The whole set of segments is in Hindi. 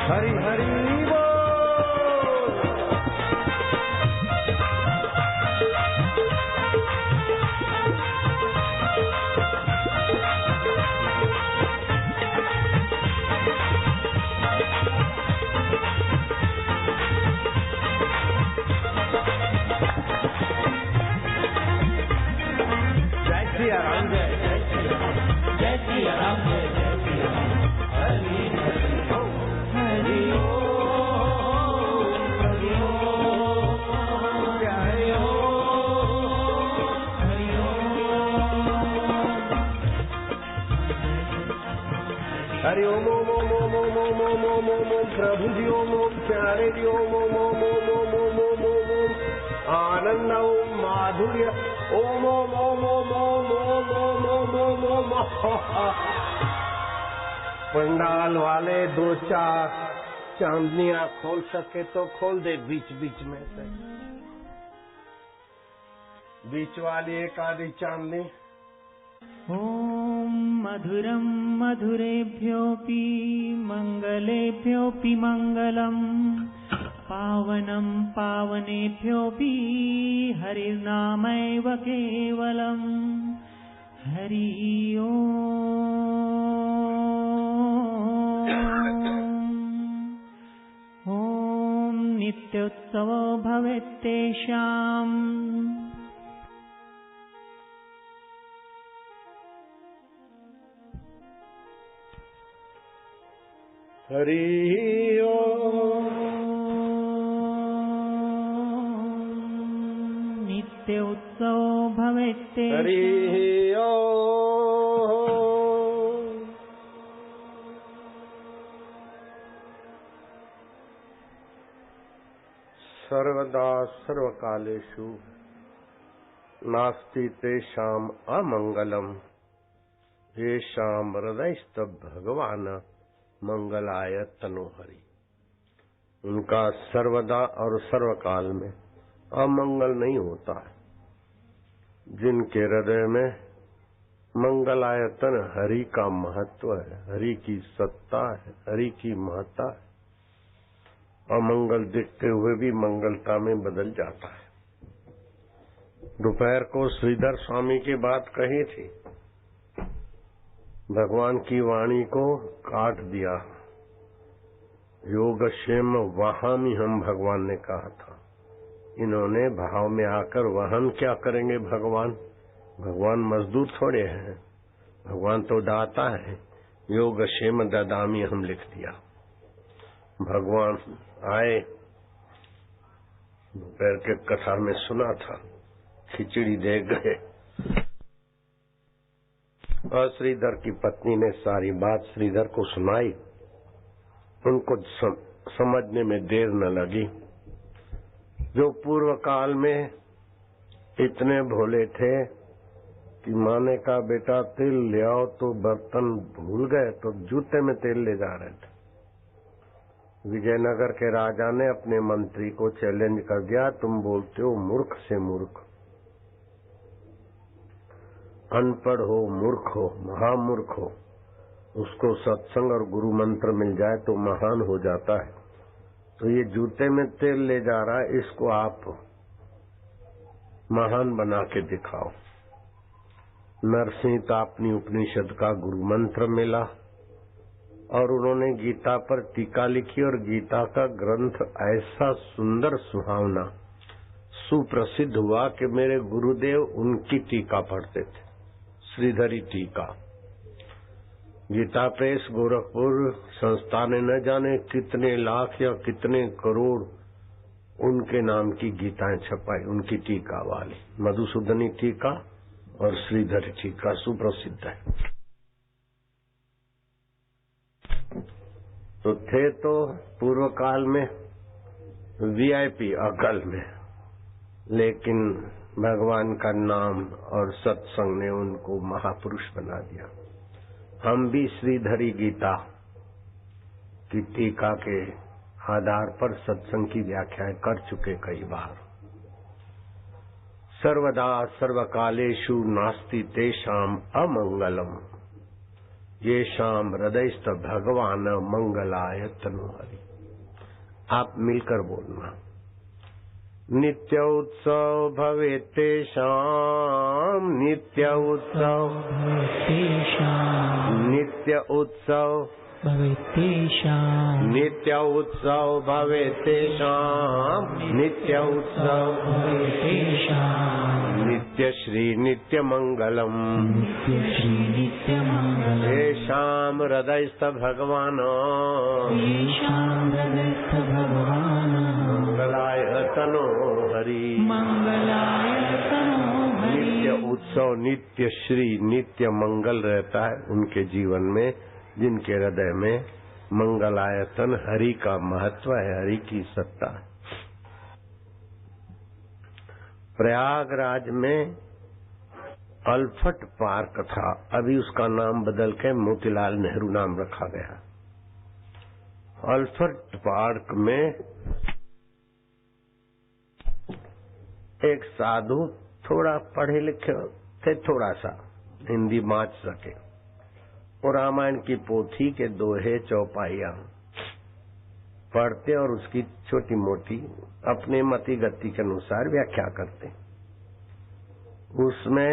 हरि हरि बोल। जय सिया राम, जय जय सिया राम, जय जय सिया राम। हरि हरि ओम, हरि ओम, हरि ओम, प्यारे ओम, हरि ओम। हरि ओम ओम ओम ओम ओम ओम ओम ओम ओम ओम, प्रभु जी ओम ओम, प्यारे जी ओम ओम ओम ओम ओम ओम ओम ओम ओम, आनंद ओम, माधुर्य ओम ओम ओम ओम ओम ओम ओम ओम ओम ओम। पंडाल वाले दो चार चांदनियां खोल सके तो खोल दे बीच बीच में से, बीच वाली एक आधी चांदनी। ॐ मधुरं मधुरेभ्योऽपि मङ्गलेभ्योऽपि मङ्गलम्, पावनं पावनेभ्योऽपि हरिर्नामैव केवलम्। हरि ॐ नित्योत्सवो भवेत्तेषाम्। हरि ओम। नित्य उत्सव भवेत्ते। हरि ओम। सर्वदा सर्वकालेषु नास्ति तेषाम् अमंगलम्, येषां हृदयस्थ भगवान मंगलाय तनोहरि। उनका सर्वदा और सर्वकाल में अमंगल नहीं होता है। जिनके हृदय में मंगलायतन हरि का महत्व है, हरि की सत्ता है, हरि की महत्ता है, अमंगल दिखते हुए भी मंगलता में बदल जाता है। दोपहर को श्रीधर स्वामी की बात कही थी, भगवान की वाणी को काट दिया। योगक्षेम वहामि हम, भगवान ने कहा था। इन्होंने भाव में आकर वहन क्या करेंगे भगवान? भगवान मजदूर थोड़े हैं, भगवान तो दाता है। योगक्षेम ददामी हम लिख दिया। भगवान आए, दोपहर के कथा में सुना था, खिचड़ी दे गए और श्रीधर की पत्नी ने सारी बात श्रीधर को सुनाई। उनको समझने में देर न लगी। जो पूर्व काल में इतने भोले थे कि माने का बेटा तेल ले आओ तो बर्तन भूल गए तो जूते में तेल ले जा रहे थे। विजयनगर के राजा ने अपने मंत्री को चैलेंज कर दिया, तुम बोलते हो मूर्ख से मूर्ख, अनपढ़ हो, मूर्ख हो, महामूर्ख हो, उसको सत्संग और गुरु मंत्र मिल जाए तो महान हो जाता है। तो ये जूते में तेल ले जा रहा है, इसको आप महान बना के दिखाओ। नरसिंह तापनी उपनिषद का गुरु मंत्र मिला और उन्होंने गीता पर टीका लिखी और गीता का ग्रंथ ऐसा सुंदर सुहावना सुप्रसिद्ध हुआ कि मेरे गुरुदेव उनकी टीका पढ़ते थे, श्रीधरी टीका। गीता प्रेस गोरखपुर संस्था ने न जाने कितने लाख या कितने करोड़ उनके नाम की गीताएं छपाई, उनकी टीका वाली। मधुसूदनी टीका और श्रीधरी टीका सुप्रसिद्ध है। तो थे तो पूर्व काल में वीआईपी अकल में, लेकिन भगवान का नाम और सत्संग ने उनको महापुरुष बना दिया। हम भी श्रीधरी गीता की टीका के आधार पर सत्संग की व्याख्याएं कर चुके कई बार। सर्वदा सर्वकालेषु नास्ति तेषाम अमंगलम, ये शाम हृदयस्थ भगवान मंगलाय तनु हरि। आप मिलकर बोलना। नित्य उत्सव भवे तेषाम, नित्य उत्सव नित्य उत्सव भवे तेषाम, नित्य उत्सव भवे तेषाम, नित्य उत्सव भवे तेषाम, नित्य श्री नित्य मंगलम, नित्य श्री नित्य मंगलम, तेषाम हृदयस्थ भगवान, तेषाम हृदयस्थ भगवान, मंगलाय तनो हरि, मंगलाय तनो हरि। नित्य उत्सव नित्य श्री नित्य मंगल रहता है उनके जीवन में, जिनके हृदय में मंगलायतन हरि का महत्व है, हरि की सत्ता। प्रयागराज में अल्फट पार्क था, अभी उसका नाम बदल के मोतीलाल नेहरू नाम रखा गया। अल्फट पार्क में एक साधु, थोड़ा पढ़े लिखे थे, थोड़ा सा हिंदी बाँच सके, और रामायण की पोथी के दोहे चौपाइयां पढ़ते और उसकी छोटी मोटी अपने मति गति के अनुसार व्याख्या करते। उसमें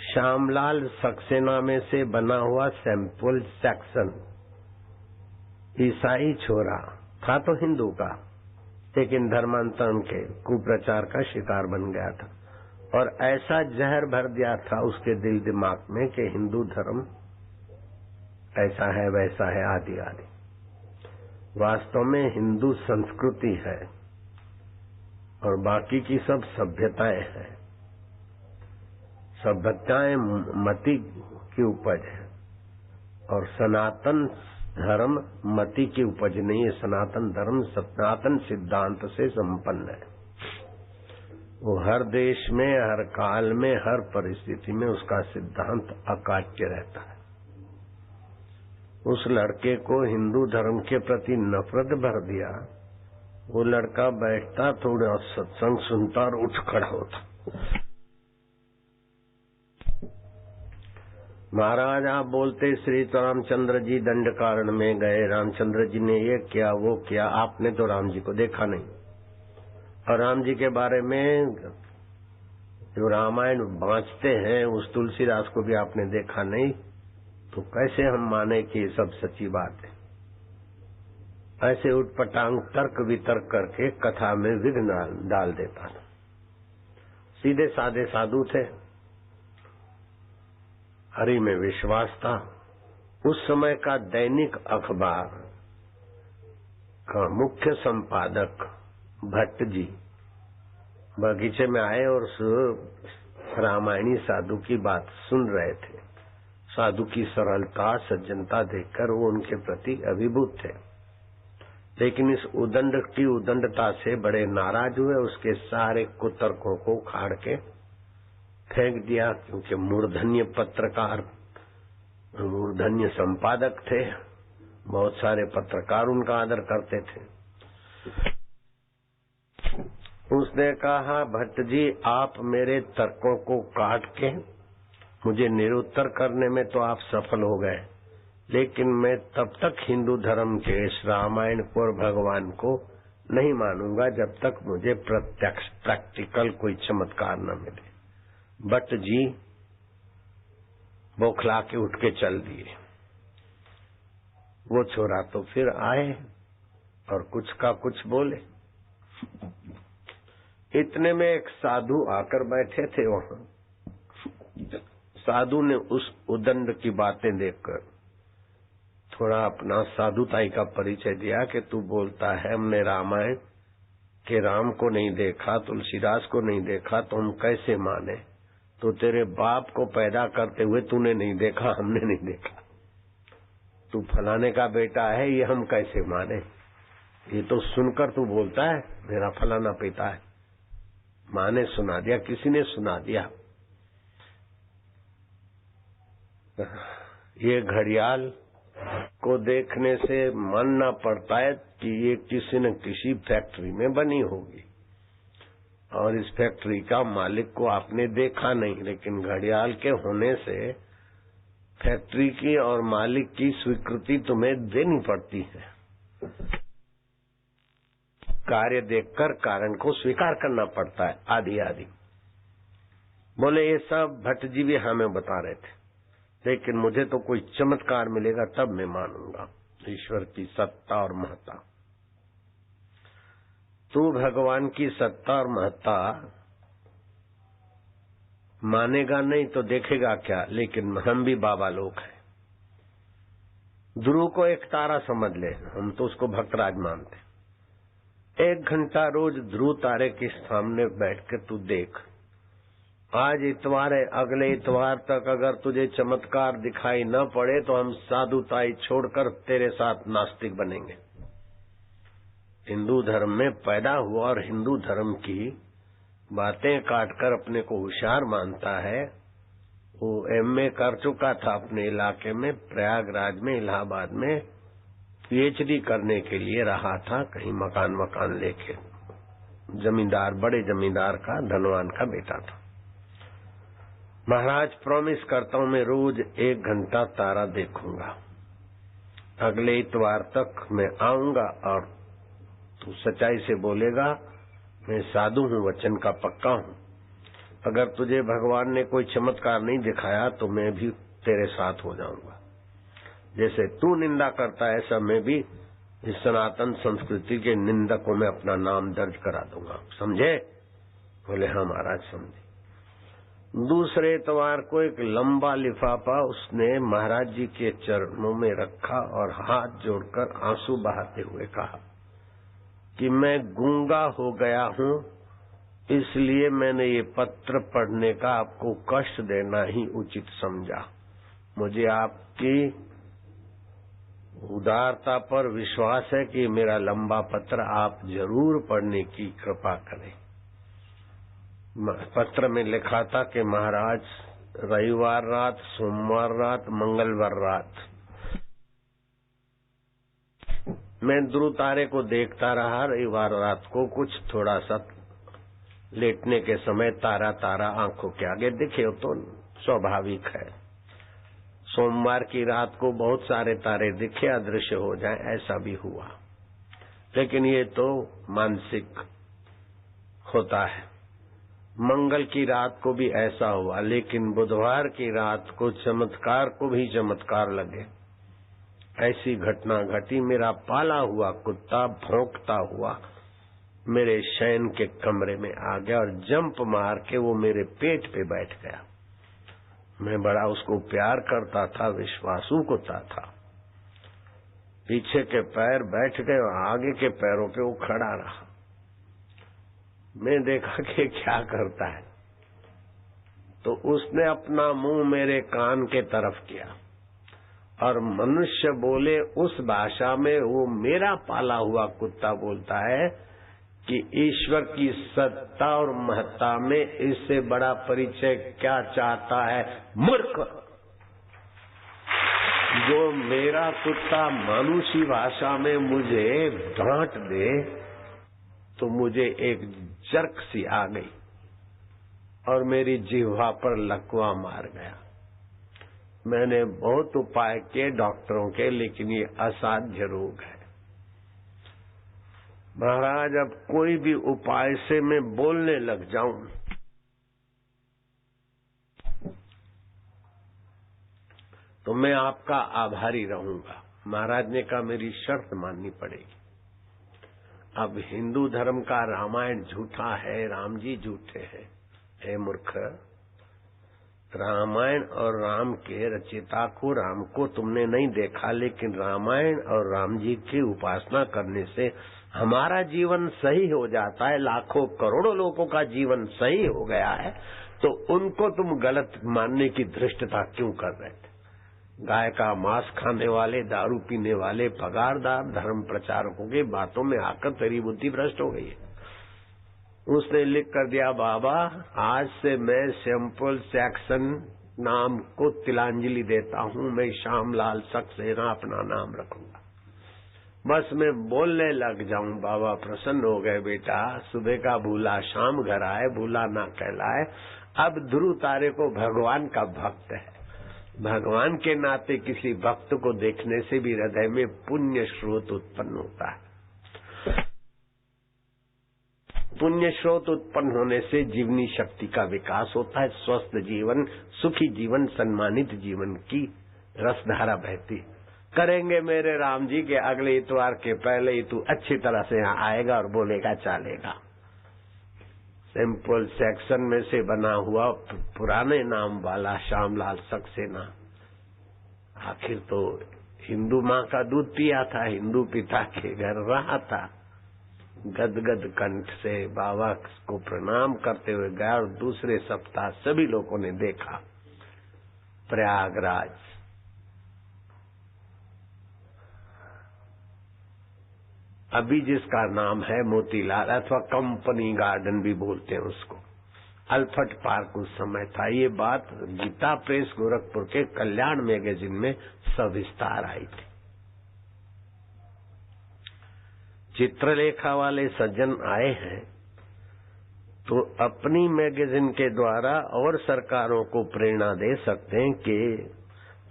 श्यामलाल सक्सेना में से बना हुआ सैंपल सेक्शन ईसाई छोरा था तो हिंदू का, लेकिन धर्मांतरण के कुप्रचार का शिकार बन गया था और ऐसा जहर भर दिया था उसके दिल दिमाग में कि हिंदू धर्म ऐसा है वैसा है आदि आदि। वास्तव में हिंदू संस्कृति है और बाकी की सब सभ्यताएं हैं। सभ्यताएं मति की उपज है और सनातन धर्म मति की उपज नहीं है। सनातन धर्म सनातन सिद्धांत से संपन्न है। वो हर देश में, हर काल में, हर परिस्थिति में उसका सिद्धांत अकाट्य रहता है। उस लड़के को हिंदू धर्म के प्रति नफरत भर दिया। वो लड़का बैठता, थोड़ा सत्संग सुनता और उठ खड़ा होता। महाराज आप बोलते श्री रामचंद्र जी दंडकारण्य में गए, रामचंद्र जी ने ये किया वो किया, आपने तो राम जी को देखा नहीं और राम जी के बारे में जो रामायण बाँचते हैं उस तुलसीदास को भी आपने देखा नहीं, तो कैसे हम माने कि ये सब सच्ची बात है। ऐसे उठपटांग तर्क वितर्क करके कथा में विघ्न डाल देता था। सीधे साधे साधु थे, हरि में विश्वास था। उस समय का दैनिक अखबार का मुख्य संपादक भट्ट जी बगीचे में आए और रामायणी साधु की बात सुन रहे थे। साधु की सरलता सज्जनता देखकर वो उनके प्रति अभिभूत थे, लेकिन इस उदंड की उदंडता से बड़े नाराज हुए। उसके सारे कुतर्कों को उखाड़ के फेंक दिया, क्योंकि मूर्धन्य पत्रकार, मूर्धन्य संपादक थे। बहुत सारे पत्रकार उनका आदर करते थे। उसने कहा, भट्ट जी आप मेरे तर्कों को काट के मुझे निरुत्तर करने में तो आप सफल हो गए, लेकिन मैं तब तक हिंदू धर्म के इस रामायण को और भगवान को नहीं मानूंगा जब तक मुझे प्रत्यक्ष प्रैक्टिकल कोई चमत्कार न मिले। भट्ट जी बौखला के उठ के चल दिए। वो छोरा तो फिर आए और कुछ का कुछ बोले। इतने में एक साधु आकर बैठे थे वहां। साधु ने उस उदंड की बातें देखकर थोड़ा अपना साधुताई का परिचय दिया कि तू बोलता है हमने रामायण के राम को नहीं देखा, तुलसीदास को नहीं देखा, तो हम कैसे माने? तो तेरे बाप को पैदा करते हुए तूने नहीं देखा, हमने नहीं देखा, तू फलाने का बेटा है, ये हम कैसे माने? ये तो सुनकर तू बोलता है मेरा फलाना पिता है। माँ ने सुना दिया, किसी ने सुना दिया। ये घड़ियाल को देखने से मानना पड़ता है कि ये किसी न किसी फैक्ट्री में बनी होगी और इस फैक्ट्री का मालिक को आपने देखा नहीं, लेकिन घड़ियाल के होने से फैक्ट्री की और मालिक की स्वीकृति तुम्हें देनी पड़ती है। कार्य देखकर कारण को स्वीकार करना पड़ता है, आदि आदि। बोले ये सब भट्ट जी भी हमें बता रहे थे, लेकिन मुझे तो कोई चमत्कार मिलेगा तब मैं मानूंगा ईश्वर की सत्ता और महत्ता। तू भगवान की सत्ता और महत्ता मानेगा नहीं तो देखेगा क्या, लेकिन हम भी बाबा लोग हैं। ध्रुव को एक तारा समझ ले, हम तो उसको भक्तराज मानते। 1 घंटा रोज ध्रुव तारे के सामने बैठ के तू देख। आज इतवार है, अगले इतवार तक अगर तुझे चमत्कार दिखाई न पड़े तो हम साधुताई छोड़कर तेरे साथ नास्तिक बनेंगे। हिंदू धर्म में पैदा हुआ और हिंदू धर्म की बातें काटकर अपने को होशियार मानता है। वो एमए कर चुका था अपने इलाके में, प्रयागराज में, इलाहाबाद में पीएचडी करने के लिए रहा था, कहीं मकान लेके। जमींदार, बड़े जमींदार का, धनवान का बेटा था। महाराज प्रॉमिस करता हूं मैं रोज 1 घंटा तारा देखूंगा, अगले इतवार तक मैं आऊंगा और तू सच्चाई से बोलेगा मैं साधु हूं, वचन का पक्का हूं। अगर तुझे भगवान ने कोई चमत्कार नहीं दिखाया तो मैं भी तेरे साथ हो जाऊंगा। जैसे तू निंदा करता है ऐसा मैं भी इस सनातन संस्कृति के निंदकों में अपना नाम दर्ज करा दूंगा। समझे? बोले हाँ महाराज समझे। दूसरे इतवार को एक लंबा लिफाफा उसने महाराज जी के चरणों में रखा और हाथ जोड़कर आंसू बहाते हुए कहा कि मैं गूंगा हो गया हूं, इसलिए मैंने ये पत्र पढ़ने का आपको कष्ट देना ही उचित समझा। मुझे आपकी उदारता पर विश्वास है कि मेरा लंबा पत्र आप जरूर पढ़ने की कृपा करें। पत्र में लिखा था कि महाराज रविवार रात, सोमवार रात, मंगलवार रात मैं ध्रुव तारे को देखता रहा। रविवार रात को कुछ थोड़ा सा लेटने के समय तारा तारा आंखों के आगे दिखे तो स्वाभाविक है। सोमवार की रात को बहुत सारे तारे दिखे, अदृश्य हो जाए, ऐसा भी हुआ। लेकिन ये तो मानसिक होता है। मंगल की रात को भी ऐसा हुआ, लेकिन बुधवार की रात को चमत्कार को भी चमत्कार लगे। ऐसी घटना घटी, मेरा पाला हुआ कुत्ता भौंकता हुआ मेरे शयन के कमरे में आ गया और जंप मार के वो मेरे पेट पे बैठ गया। मैं बड़ा उसको प्यार करता था, विश्वासु कुत्ता था। पीछे के पैर बैठ गए और आगे के पैरों पे वो खड़ा रहा। मैं देखा कि क्या करता है, तो उसने अपना मुंह मेरे कान के तरफ किया और मनुष्य बोले उस भाषा में वो मेरा पाला हुआ कुत्ता बोलता है कि ईश्वर की सत्ता और महत्ता में इससे बड़ा परिचय क्या चाहता है मूर्ख। जो मेरा कुत्ता मानुषी भाषा में मुझे डांट दे तो मुझे एक जर्क सी आ गई और मेरी जिह्वा पर लकवा मार गया। मैंने बहुत उपाय किए डॉक्टरों के, लेकिन ये असाध्य रोग है। महाराज अब कोई भी उपाय से मैं बोलने लग जाऊं तो मैं आपका आभारी रहूंगा। महाराज ने कहा मेरी शर्त माननी पड़ेगी। अब हिंदू धर्म का रामायण झूठा है, राम जी झूठे हैं। हे मूर्ख, रामायण और राम के रचयिता को, राम को तुमने नहीं देखा, लेकिन रामायण और राम जी की उपासना करने से हमारा जीवन सही हो जाता है। लाखों करोड़ों लोगों का जीवन सही हो गया है, तो उनको तुम गलत मानने की धृष्टता क्यों कर रहे थे? गाय का मांस खाने वाले, दारू पीने वाले, पगारदार धर्म प्रचारकों की बातों में आकर तेरी बुद्धि भ्रष्ट हो गई है। उसने लिख कर दिया, बाबा आज से मैं सैंपल सैक्सन नाम को तिलांजलि देता हूं, मैं श्यामलाल सक्सेना अपना नाम रखूंगा। बस मैं बोलने लग जाऊं, बाबा प्रसन्न हो गए। बेटा सुबह का भूला शाम घर आए, भूला ना कहलाए। अब ध्रुव तारे को भगवान का भक्त है, भगवान के नाते किसी भक्त को देखने से भी हृदय में पुण्य स्रोत उत्पन्न होता है। पुण्य स्रोत उत्पन्न होने से जीवनी शक्ति का विकास होता है। स्वस्थ जीवन, सुखी जीवन, सम्मानित जीवन की रसधारा बहती। करेंगे मेरे राम जी के अगले इतवार के पहले ही तू अच्छी तरह से यहाँ आएगा और बोलेगा चालेगा। सिंपल सेक्शन में से बना हुआ पुराने नाम वाला श्यामलाल सक्सेना आखिर तो हिंदू माँ का दूध पिया था, हिंदू पिता के घर रहा था। गदगद कंठ से बाबा को प्रणाम करते हुए गया और दूसरे सप्ताह सभी लोगों ने देखा प्रयागराज। अभी जिसका नाम है मोतीलाल अथवा कंपनी गार्डन भी बोलते हैं उसको, अल्फट पार्क उस समय था। ये बात गीता प्रेस गोरखपुर के कल्याण मैगजीन में सविस्तार आई थी। चित्रलेखा वाले सज्जन आए हैं तो अपनी मैगजीन के द्वारा और सरकारों को प्रेरणा दे सकते हैं कि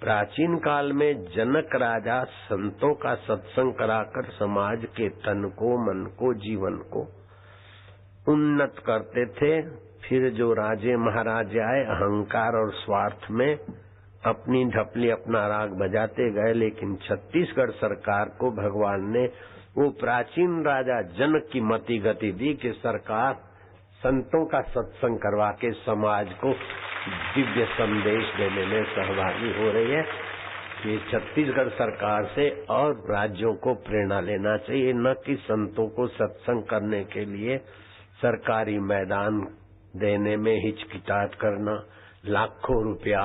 प्राचीन काल में जनक राजा संतों का सत्संग कराकर समाज के तन को, मन को, जीवन को उन्नत करते थे। फिर जो राजे महाराजे आए अहंकार और स्वार्थ में अपनी ढपली, अपना राग बजाते गए। लेकिन छत्तीसगढ़ सरकार को भगवान ने वो प्राचीन राजा जनक की मति गति दी कि सरकार संतों का सत्संग करवा के समाज को दिव्य संदेश देने में सहभागी हो रही है। ये छत्तीसगढ़ सरकार से और राज्यों को प्रेरणा लेना चाहिए, न कि संतों को सत्संग करने के लिए सरकारी मैदान देने में हिचकिचाहट करना, लाखों रुपया।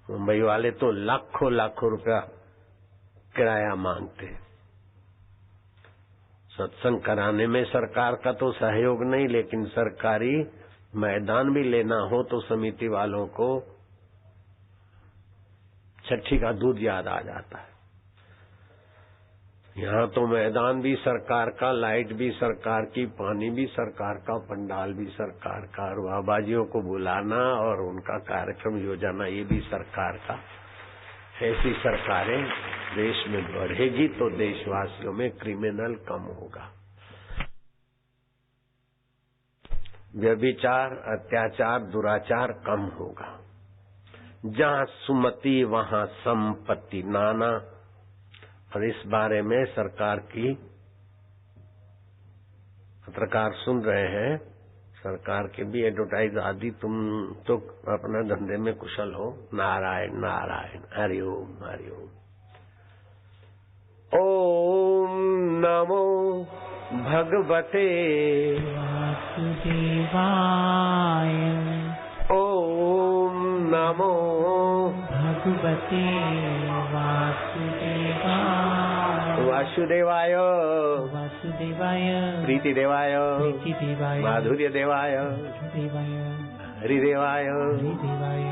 मुंबई वाले तो लाखों लाखों रुपया किराया मांगते। सत्संग कराने में सरकार का तो सहयोग नहीं, लेकिन सरकारी मैदान भी लेना हो तो समिति वालों को छठी का दूध याद आ जाता है। यहाँ तो मैदान भी सरकार का, लाइट भी सरकार की, पानी भी सरकार का, पंडाल भी सरकार का, और बाबाजियों को बुलाना और उनका कार्यक्रम योजना ये भी सरकार का। ऐसी सरकारें देश में बढ़ेगी तो देशवासियों में क्रिमिनल कम होगा। व्यभिचार, अत्याचार, दुराचार कम होगा। जहाँ सुमति वहाँ संपत्ति नाना। और इस बारे में सरकार की पत्रकार सुन रहे हैं, सरकार के भी एडवर्टाइज आदि। तुम तो अपना धंधे में कुशल हो। नारायण नारायण, हरि ओम हरि ओम। ओम नमो भगवते वासुदेवाय। ओम नमो भगवते वासुदेवाय। वासुदेवाय वासुदेवाय। प्रीति देवाय प्रीतिदेवाय। माधुर्य देवाय देवाय। हरिदेवाय। हरिदेवाय।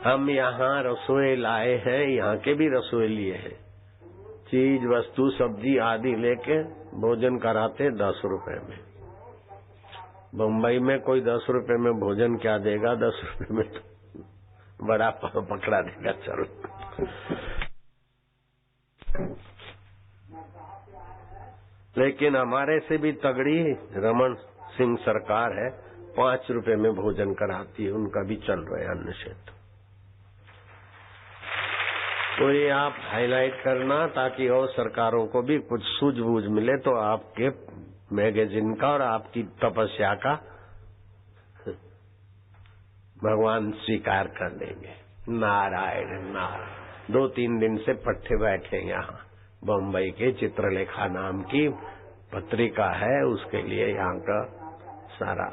हम यहाँ रसोई लाए हैं, यहाँ के भी रसोई लिए हैं। चीज वस्तु सब्जी आदि लेके भोजन कराते 10 रुपए में। बम्बई में कोई 10 रुपए में भोजन क्या देगा, 10 रुपए में तो बड़ा पकड़ा देगा। चलो लेकिन हमारे से भी तगड़ी रमन सिंह सरकार है, 5 रुपए में भोजन कराती है। उनका भी चल रहा है अन्न क्षेत्र। तो ये आप हाईलाइट करना ताकि और सरकारों को भी कुछ सूझबूझ मिले तो आपके मैगजीन का और आपकी तपस्या का भगवान स्वीकार कर लेंगे। नारायण नारायण। 2-3 दिन से पट्टे बैठे यहाँ। बम्बई के चित्रलेखा नाम की पत्रिका है, उसके लिए यहाँ का सारा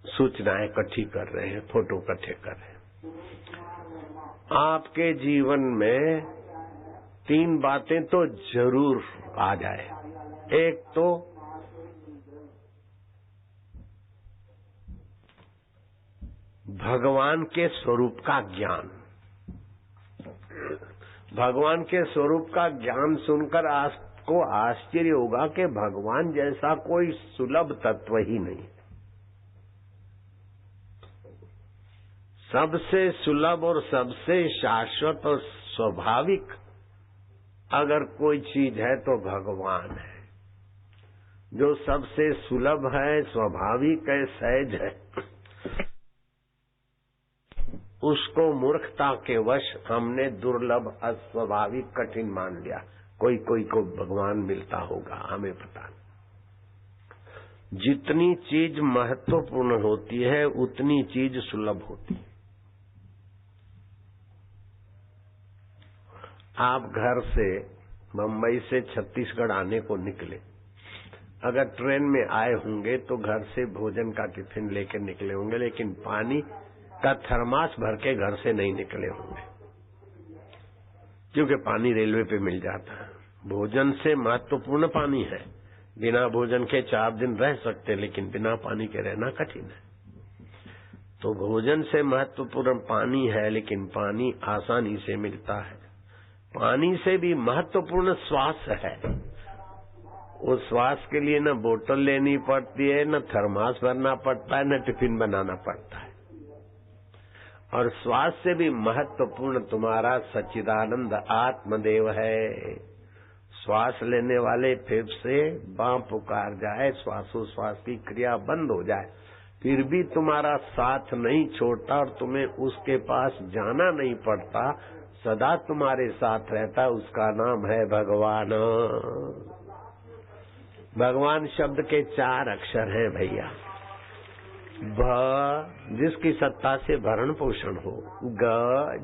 सूचनाएं इकट्ठी कर रहे हैं, फोटो इकट्ठे कर रहे हैं। आपके जीवन में 3 बातें तो जरूर आ जाए। एक तो भगवान के स्वरूप का ज्ञान। भगवान के स्वरूप का ज्ञान सुनकर आपको आश्चर्य होगा कि भगवान जैसा कोई सुलभ तत्व ही नहीं। सबसे सुलभ और सबसे शाश्वत और स्वाभाविक अगर कोई चीज है तो भगवान है। जो सबसे सुलभ है, स्वाभाविक है, सहज है, उसको मूर्खता के वश हमने दुर्लभ, अस्वाभाविक, कठिन मान लिया। कोई कोई को भगवान मिलता होगा, हमें पता नहीं। जितनी चीज महत्वपूर्ण होती है उतनी चीज सुलभ होती है। आप घर से बंबई से छत्तीसगढ़ आने को निकले, अगर ट्रेन में आए होंगे तो घर से भोजन का टिफिन लेकर निकले होंगे, लेकिन पानी का थर्मास भर के घर से नहीं निकले होंगे, क्योंकि पानी रेलवे पे मिल जाता है। भोजन से महत्वपूर्ण पानी है। बिना भोजन के 4 दिन रह सकते, लेकिन बिना पानी के रहना कठिन है। तो भोजन से महत्वपूर्ण पानी है, लेकिन पानी आसानी से मिलता है। पानी से भी महत्वपूर्ण श्वास है। उस श्वास के लिए न बोतल लेनी पड़ती है, न थर्मास भरना पड़ता है, न टिफिन बनाना पड़ता है। और श्वास से भी महत्वपूर्ण तुम्हारा सच्चिदानंद आत्मदेव है। श्वास लेने वाले फेफड़े बाँ पुकार जाए, श्वासोश्वास की क्रिया बंद हो जाए, फिर भी तुम्हारा साथ नहीं छोड़ता और तुम्हें उसके पास जाना नहीं पड़ता, सदा तुम्हारे साथ रहता, उसका नाम है भगवान। भगवान शब्द के 4 अक्षर हैं भैया। भ जिसकी सत्ता से भरण पोषण हो, ग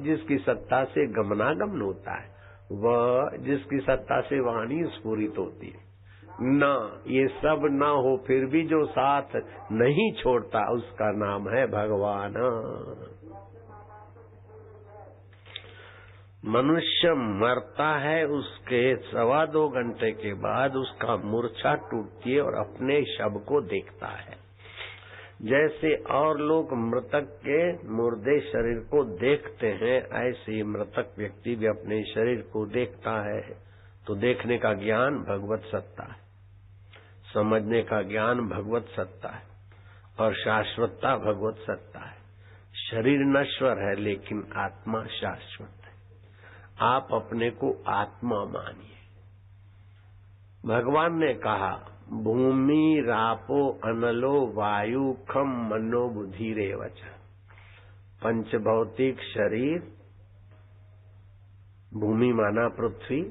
जिसकी सत्ता से गमनागमन होता है, व जिसकी सत्ता से वाणी स्फुरित होती है, न ये सब न हो फिर भी जो साथ नहीं छोड़ता, उसका नाम है भगवान। मनुष्य मरता है, उसके 2.25 घंटे के बाद उसका मूर्छा टूटती है और अपने शव को देखता है। जैसे और लोग मृतक के मुर्दे शरीर को देखते हैं, ऐसे ही मृतक व्यक्ति भी अपने शरीर को देखता है। तो देखने का ज्ञान भगवत सत्ता है, समझने का ज्ञान भगवत सत्ता है, और शाश्वतता भगवत सत्ता है। शरीर नश्वर है, लेकिन आत्मा शाश्वत है। आप अपने को आत्मा मानिए। भगवान ने कहा, भूमि रापो अनलो वायु खम मनो बुद्धि रेवच। पंचभौतिक शरीर, भूमि माना पृथ्वी,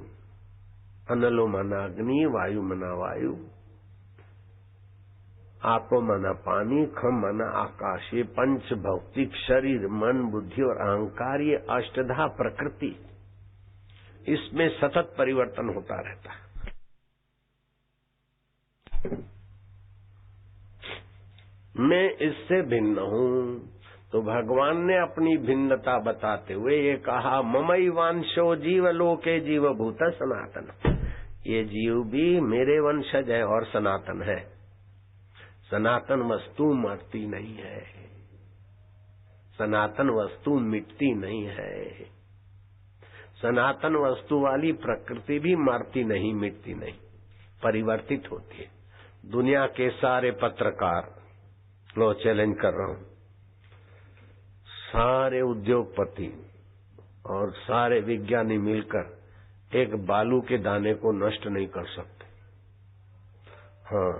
अनलो माना अग्नि, वायु माना वायु, आपो माना पानी, खम माना आकाश। ये पंच भौतिक शरीर, मन, बुद्धि और अहंकार, ये अष्टधा प्रकृति, इसमें सतत परिवर्तन होता रहता है। मैं इससे भिन्न हूँ। तो भगवान ने अपनी भिन्नता बताते हुए ये कहा, ममैवांशो जीव लोके जीव भूत सनातन। ये जीव भी मेरे वंशज है और सनातन है। सनातन वस्तु मरती नहीं है, सनातन वस्तु मिटती नहीं है। सनातन वस्तु वाली प्रकृति भी मरती नहीं, मिटती नहीं, परिवर्तित होती है। दुनिया के सारे पत्रकार, लो चैलेंज कर रहा हूं, सारे उद्योगपति और सारे विज्ञानी मिलकर एक बालू के दाने को नष्ट नहीं कर सकते। हाँ,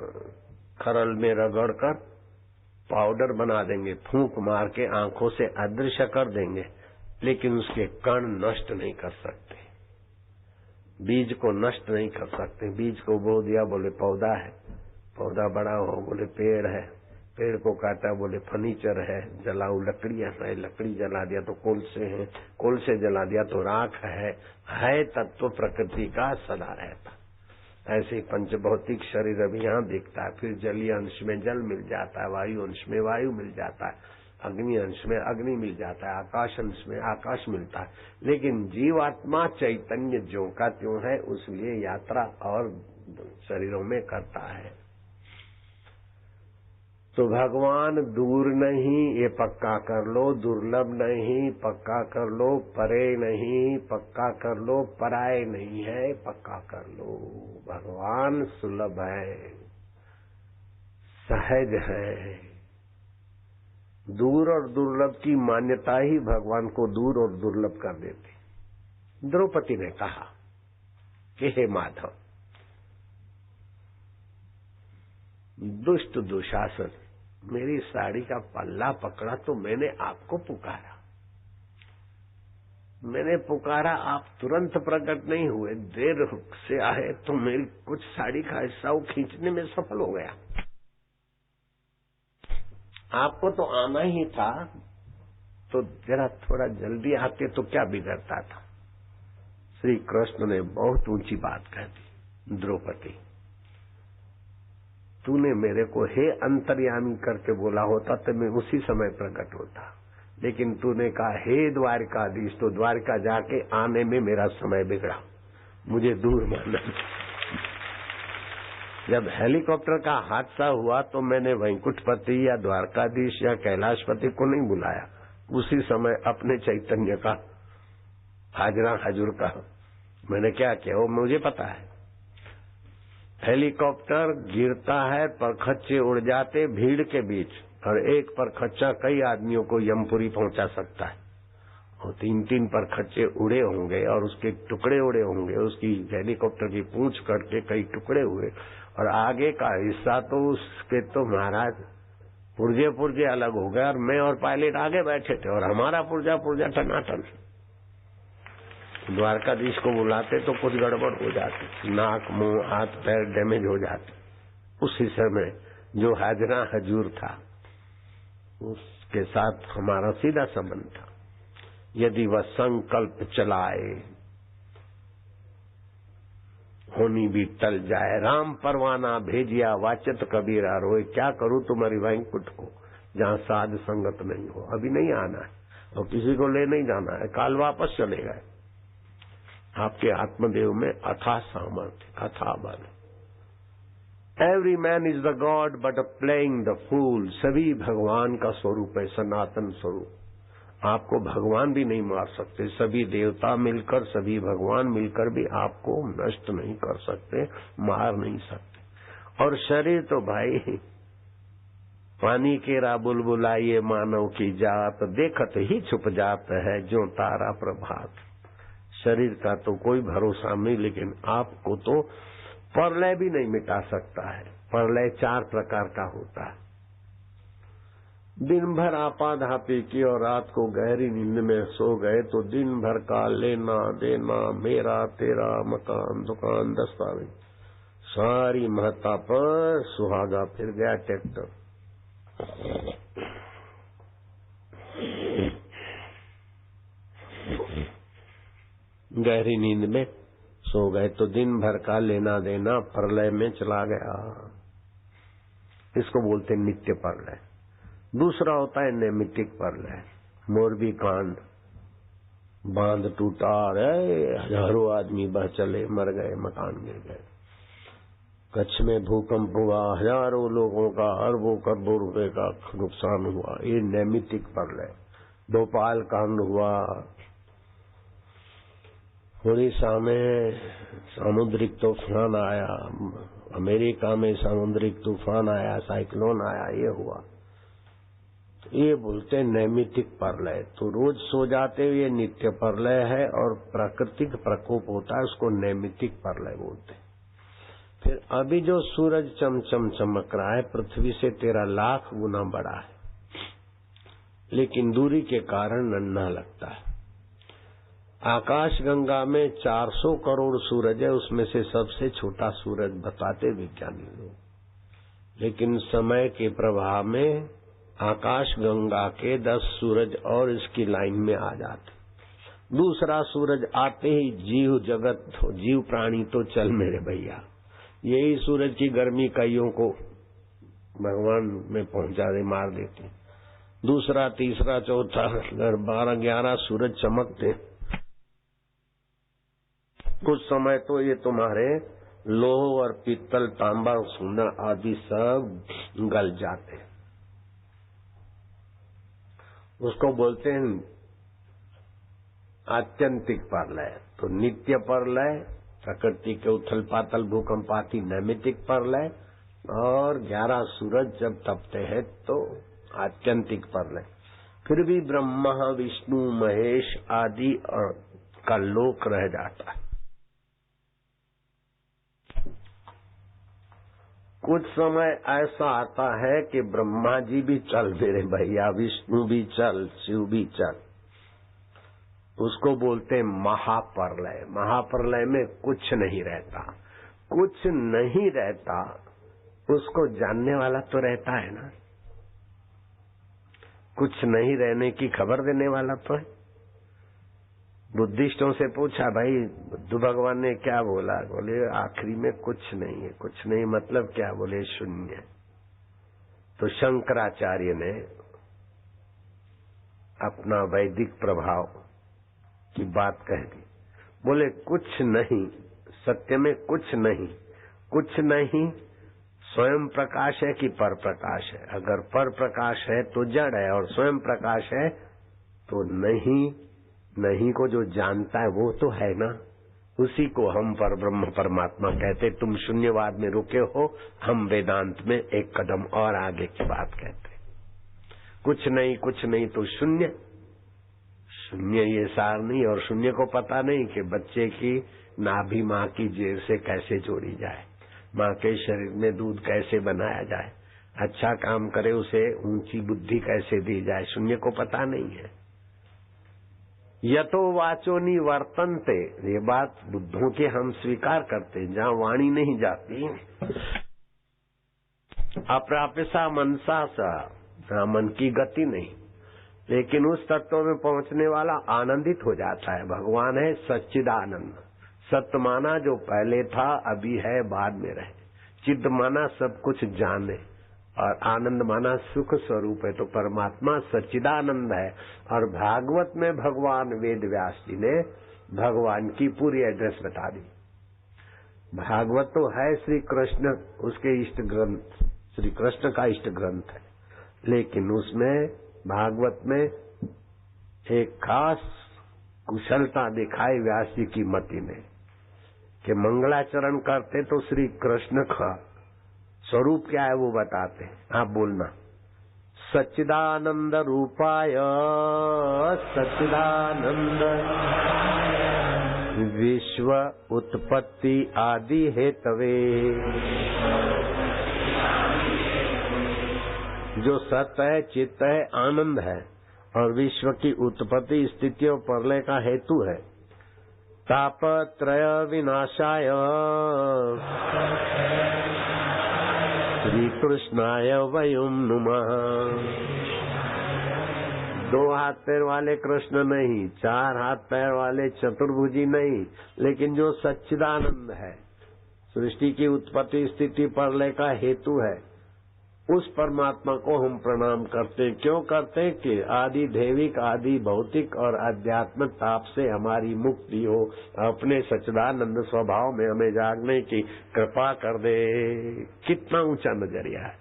खरल में रगड़कर पाउडर बना देंगे, फूंक मार के आंखों से अदृश्य कर देंगे, लेकिन उसके कण नष्ट नहीं कर सकते। बीज को नष्ट नहीं कर सकते। बीज को बो दिया, बोले पौधा है, पौधा बड़ा हो बोले पेड़ है, पेड़ को काटा बोले फर्नीचर है, जलाऊ लकड़ियां है, लकड़ी जला दिया तो कोलसे है, कोलसे जला दिया तो राख है तत्व प्रकृति का सदा रहता। ऐसे ही पंचभौतिक शरीर अभी यहाँ दिखता है, फिर जलीय अंश में जल मिल जाता है, वायु अंश में वायु मिल जाता है, अग्नि अंश में अग्नि मिल जाता है, आकाश अंश में आकाश मिलता है। लेकिन जीवात्मा चैतन्य ज्यों का त्यों है, उसलिए यात्रा और शरीरों में करता है। तो भगवान दूर नहीं ये पक्का कर लो, दुर्लभ नहीं पक्का कर लो, परे नहीं पक्का कर लो, पराए नहीं है पक्का कर लो। भगवान सुलभ है, सहज है। दूर और दुर्लभ की मान्यता ही भगवान को दूर और दुर्लभ कर देती। द्रौपदी ने कहा कि हे माधव, दुष्ट दुशासन मेरी साड़ी का पल्ला पकड़ा तो मैंने आपको पुकारा। मैंने पुकारा, आप तुरंत प्रकट नहीं हुए, देर से आए तो मेरी कुछ साड़ी का हिस्सा वो खींचने में सफल हो गया। आपको तो आना ही था, तो जरा थोड़ा जल्दी आते तो क्या बिगड़ता था। श्री कृष्ण ने बहुत ऊंची बात कह दी, द्रौपदी तूने मेरे को हे अंतर्यामी करके बोला होता तो मैं उसी समय प्रकट होता, लेकिन तूने कहा हे द्वारकाधीश, तो द्वारका जाके आने में मेरा समय बिगड़ा, मुझे दूर माना। जब हेलीकॉप्टर का हादसा हुआ तो मैंने वैकुंठपति या द्वारकाधीश या कैलाशपति को नहीं बुलाया, उसी समय अपने चैतन्य का हाजरा हजूर का मैंने क्या किया वो मुझे पता है। हेलीकॉप्टर गिरता है, परखच्चे उड़ जाते भीड़ के बीच, और एक परखच्चा कई आदमियों को यमपुरी पहुंचा सकता है। और 3-3 परखच्चे उड़े होंगे और उसके टुकड़े उड़े होंगे, उसकी हेलीकॉप्टर की पूंछ करके कई टुकड़े हुए, और आगे का हिस्सा तो उसके तो महाराज पुर्जे अलग हो गए, और मैं और पायलट आगे बैठे थे और हमारा पुर्जा टनाटन। द्वारकाधीश को बुलाते तो कुछ गड़बड़ हो जाती, नाक मुंह हाथ पैर डैमेज हो जाते। उसी समय जो हाजरा हजूर था उसके साथ हमारा सीधा संबंध था। यदि वह संकल्प चलाए होनी भी टल जाए, राम परवाना भेजिया वाचत कबीरा रोए, क्या करूं तुम्हारी वैकुंठ को जहां साध संगत नहीं हो। अभी नहीं आना है और किसी को ले नहीं जाना है, काल वापस चले गए। आपके आत्मदेव में अथाह सामर्थ्य, अथाह बल। Every man is the god but playing the fool. सभी भगवान का स्वरूप है, सनातन स्वरूप। आपको भगवान भी नहीं मार सकते, सभी देवता मिलकर, सभी भगवान मिलकर भी आपको नष्ट नहीं कर सकते, मार नहीं सकते। और शरीर तो भाई पानी केरा बुलबुलाइए मानव की जात, देखत ही छुप जात है जो तारा प्रभात। शरीर का तो कोई भरोसा नहीं, लेकिन आपको तो प्रलय भी नहीं मिटा सकता है। प्रलय 4 प्रकार का होता है। दिन भर आपाधापी की और रात को गहरी नींद में सो गए तो दिन भर का लेना देना, मेरा तेरा, मकान दुकान दस्तावेज, सारी महत्ता पर सुहागा फिर गया ट्रैक्टर। गहरी नींद में सो गए तो दिन भर का लेना देना प्रलय में चला गया। इसको बोलते नित्य प्रलय। दूसरा होता है नैमित्तिक प्रलय। मोरबी कांड, बांध टूटा, हजारों आदमी बह चले, मर गए, मकान गिर गए। कच्छ में भूकंप हुआ, हजारों लोगों का अरबों करोड़ों रुपए का नुकसान हुआ, ये नैमित्तिक प्रलय। भोपाल कांड हुआ, उड़ीसा में सामुद्रिक तूफान आया, अमेरिका में सामुद्रिक तूफान आया, साइक्लोन आया, ये हुआ। ये बोलते नैमित्तिक प्रलय। तो रोज सो जाते हुए नित्य प्रलय है, और प्राकृतिक प्रकोप होता है उसको नैमित्तिक प्रलय बोलते हैं। फिर अभी जो सूरज चमचम चमक रहा है पृथ्वी से 13 लाख गुना बड़ा है, लेकिन दूरी के कारण नन्हा लगता है। आकाश गंगा में 400 करोड़ सूरज है, उसमें से सबसे छोटा सूरज बताते विज्ञानी लोग। लेकिन समय के प्रभाव में आकाश गंगा के 10 सूरज और इसकी लाइन में आ जाते। दूसरा सूरज आते ही जीव जगत, जीव प्राणी तो चल मेरे भैया। यही सूरज की गर्मी कईयों को भगवान में पहुंचा दे, मार देती। दूसरा, तीसरा, चौथा, 12-11 सूरज चमकते। कुछ समय तो ये तुम्हारे लोह और पीतल, तांबा, सोना आदि सब गल जाते। उसको बोलते हैं आत्यंतिक प्रलय। तो नित्य प्रलय, प्रकृति के उथल पातल भूकंप आदि नैमित्तिक प्रलय, और 11 सूरज जब तपते हैं तो आत्यंतिक प्रलय। फिर भी ब्रह्मा विष्णु महेश आदि और का लोक रह जाता है। कुछ समय ऐसा आता है कि ब्रह्मा जी भी चल मेरे भैया, विष्णु भी चल, शिव भी चल। उसको बोलते महाप्रलय। महाप्रलय में कुछ नहीं रहता। कुछ नहीं रहता, उसको जानने वाला तो रहता है ना। कुछ नहीं रहने की खबर देने वाला तो है। बुद्धिस्टों से पूछा, भाई बुद्ध भगवान ने क्या बोला? बोले आखिरी में कुछ नहीं है। कुछ नहीं मतलब क्या? बोले शून्य। तो शंकराचार्य ने अपना वैदिक प्रभाव की बात कह दी। बोले कुछ नहीं, सत्य में कुछ नहीं। कुछ नहीं स्वयं प्रकाश है कि पर प्रकाश है? अगर पर प्रकाश है तो जड़ है, और स्वयं प्रकाश है तो नहीं। नहीं को जो जानता है वो तो है ना। उसी को हम पर ब्रह्म परमात्मा कहते। तुम शून्यवाद में रुके हो, हम वेदांत में एक कदम और आगे की बात कहते। कुछ नहीं तो शून्य। शून्य ये सार नहीं, और शून्य को पता नहीं कि बच्चे की नाभि माँ की जेब से कैसे जोड़ी जाए, माँ के शरीर में दूध कैसे बनाया जाए, अच्छा काम करे उसे ऊंची बुद्धि कैसे दी जाए। शून्य को पता नहीं है। यतो वाचो निवर्तन्ते, ये बात बुद्धों के हम स्वीकार करते। जहाँ वाणी नहीं जाती, अप्राप्यसा मनसा सा, जहाँ मन की गति नहीं, लेकिन उस तत्व में पहुंचने वाला आनंदित हो जाता है। भगवान है सच्चिदानंद। सत्य माना जो पहले था, अभी है, बाद में रहे। चिद माना सब कुछ जाने, और आनंद माना सुख स्वरूप है। तो परमात्मा सच्चिदानंद है। और भागवत में भगवान वेद व्यास जी ने भगवान की पूरी एड्रेस बता दी। भागवत तो है श्री कृष्ण, उसके इष्ट ग्रंथ, श्री कृष्ण का इष्ट ग्रंथ है, लेकिन उसमें भागवत में एक खास कुशलता दिखाई व्यास जी की मति ने, कि मंगलाचरण करते तो श्री कृष्ण का स्वरूप क्या है वो बताते। आप बोलना, सच्चिदानंद रूपाय सच्चिदानंद विश्व उत्पत्ति आदि हेतवे। जो सत्य है, चित्त है, आनंद है, और विश्व की उत्पत्ति स्थिति और प्रलय का हेतु है। तापत्रय विनाशाय श्री कृष्णाय वयम नुमः। 2 हाथ पैर वाले कृष्ण नहीं, 4 हाथ पैर वाले चतुर्भुजी नहीं, लेकिन जो सच्चिदानंद है, सृष्टि की उत्पत्ति स्थिति प्रलय का हेतु है, उस परमात्मा को हम प्रणाम करते। क्यों करते? कि आदि दैविक, आदि भौतिक और आध्यात्मिक ताप से हमारी मुक्ति हो। अपने सच्चिदानंद स्वभाव में हमें जागने की कृपा कर दे। कितना ऊंचा नजरिया है।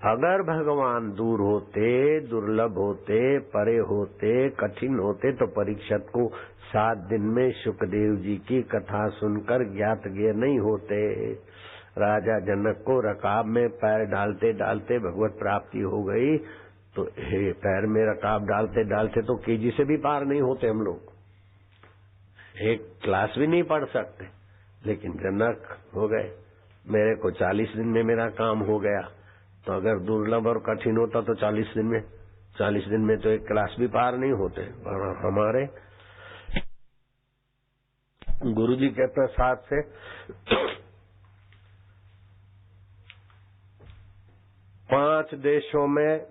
अगर भगवान दूर होते, दुर्लभ होते, परे होते, कठिन होते, तो परीक्षित को 7 दिन में शुकदेव जी की कथा सुनकर ज्ञात ज्ञ नहीं होते। राजा जनक को रकाब में पैर डालते डालते भगवत प्राप्ति हो गई, तो पैर में रकाब डालते डालते तो केजी से भी पार नहीं होते हम लोग। एक क्लास भी नहीं पढ़ सकते, लेकिन जनक हो गए। मेरे को 40 दिन में मेरा काम हो गया। तो अगर दुर्लभ और कठिन होता तो 40 दिन में तो एक क्लास भी पार नहीं होते। और हमारे गुरुजी के प्रसाद से 5 देशों में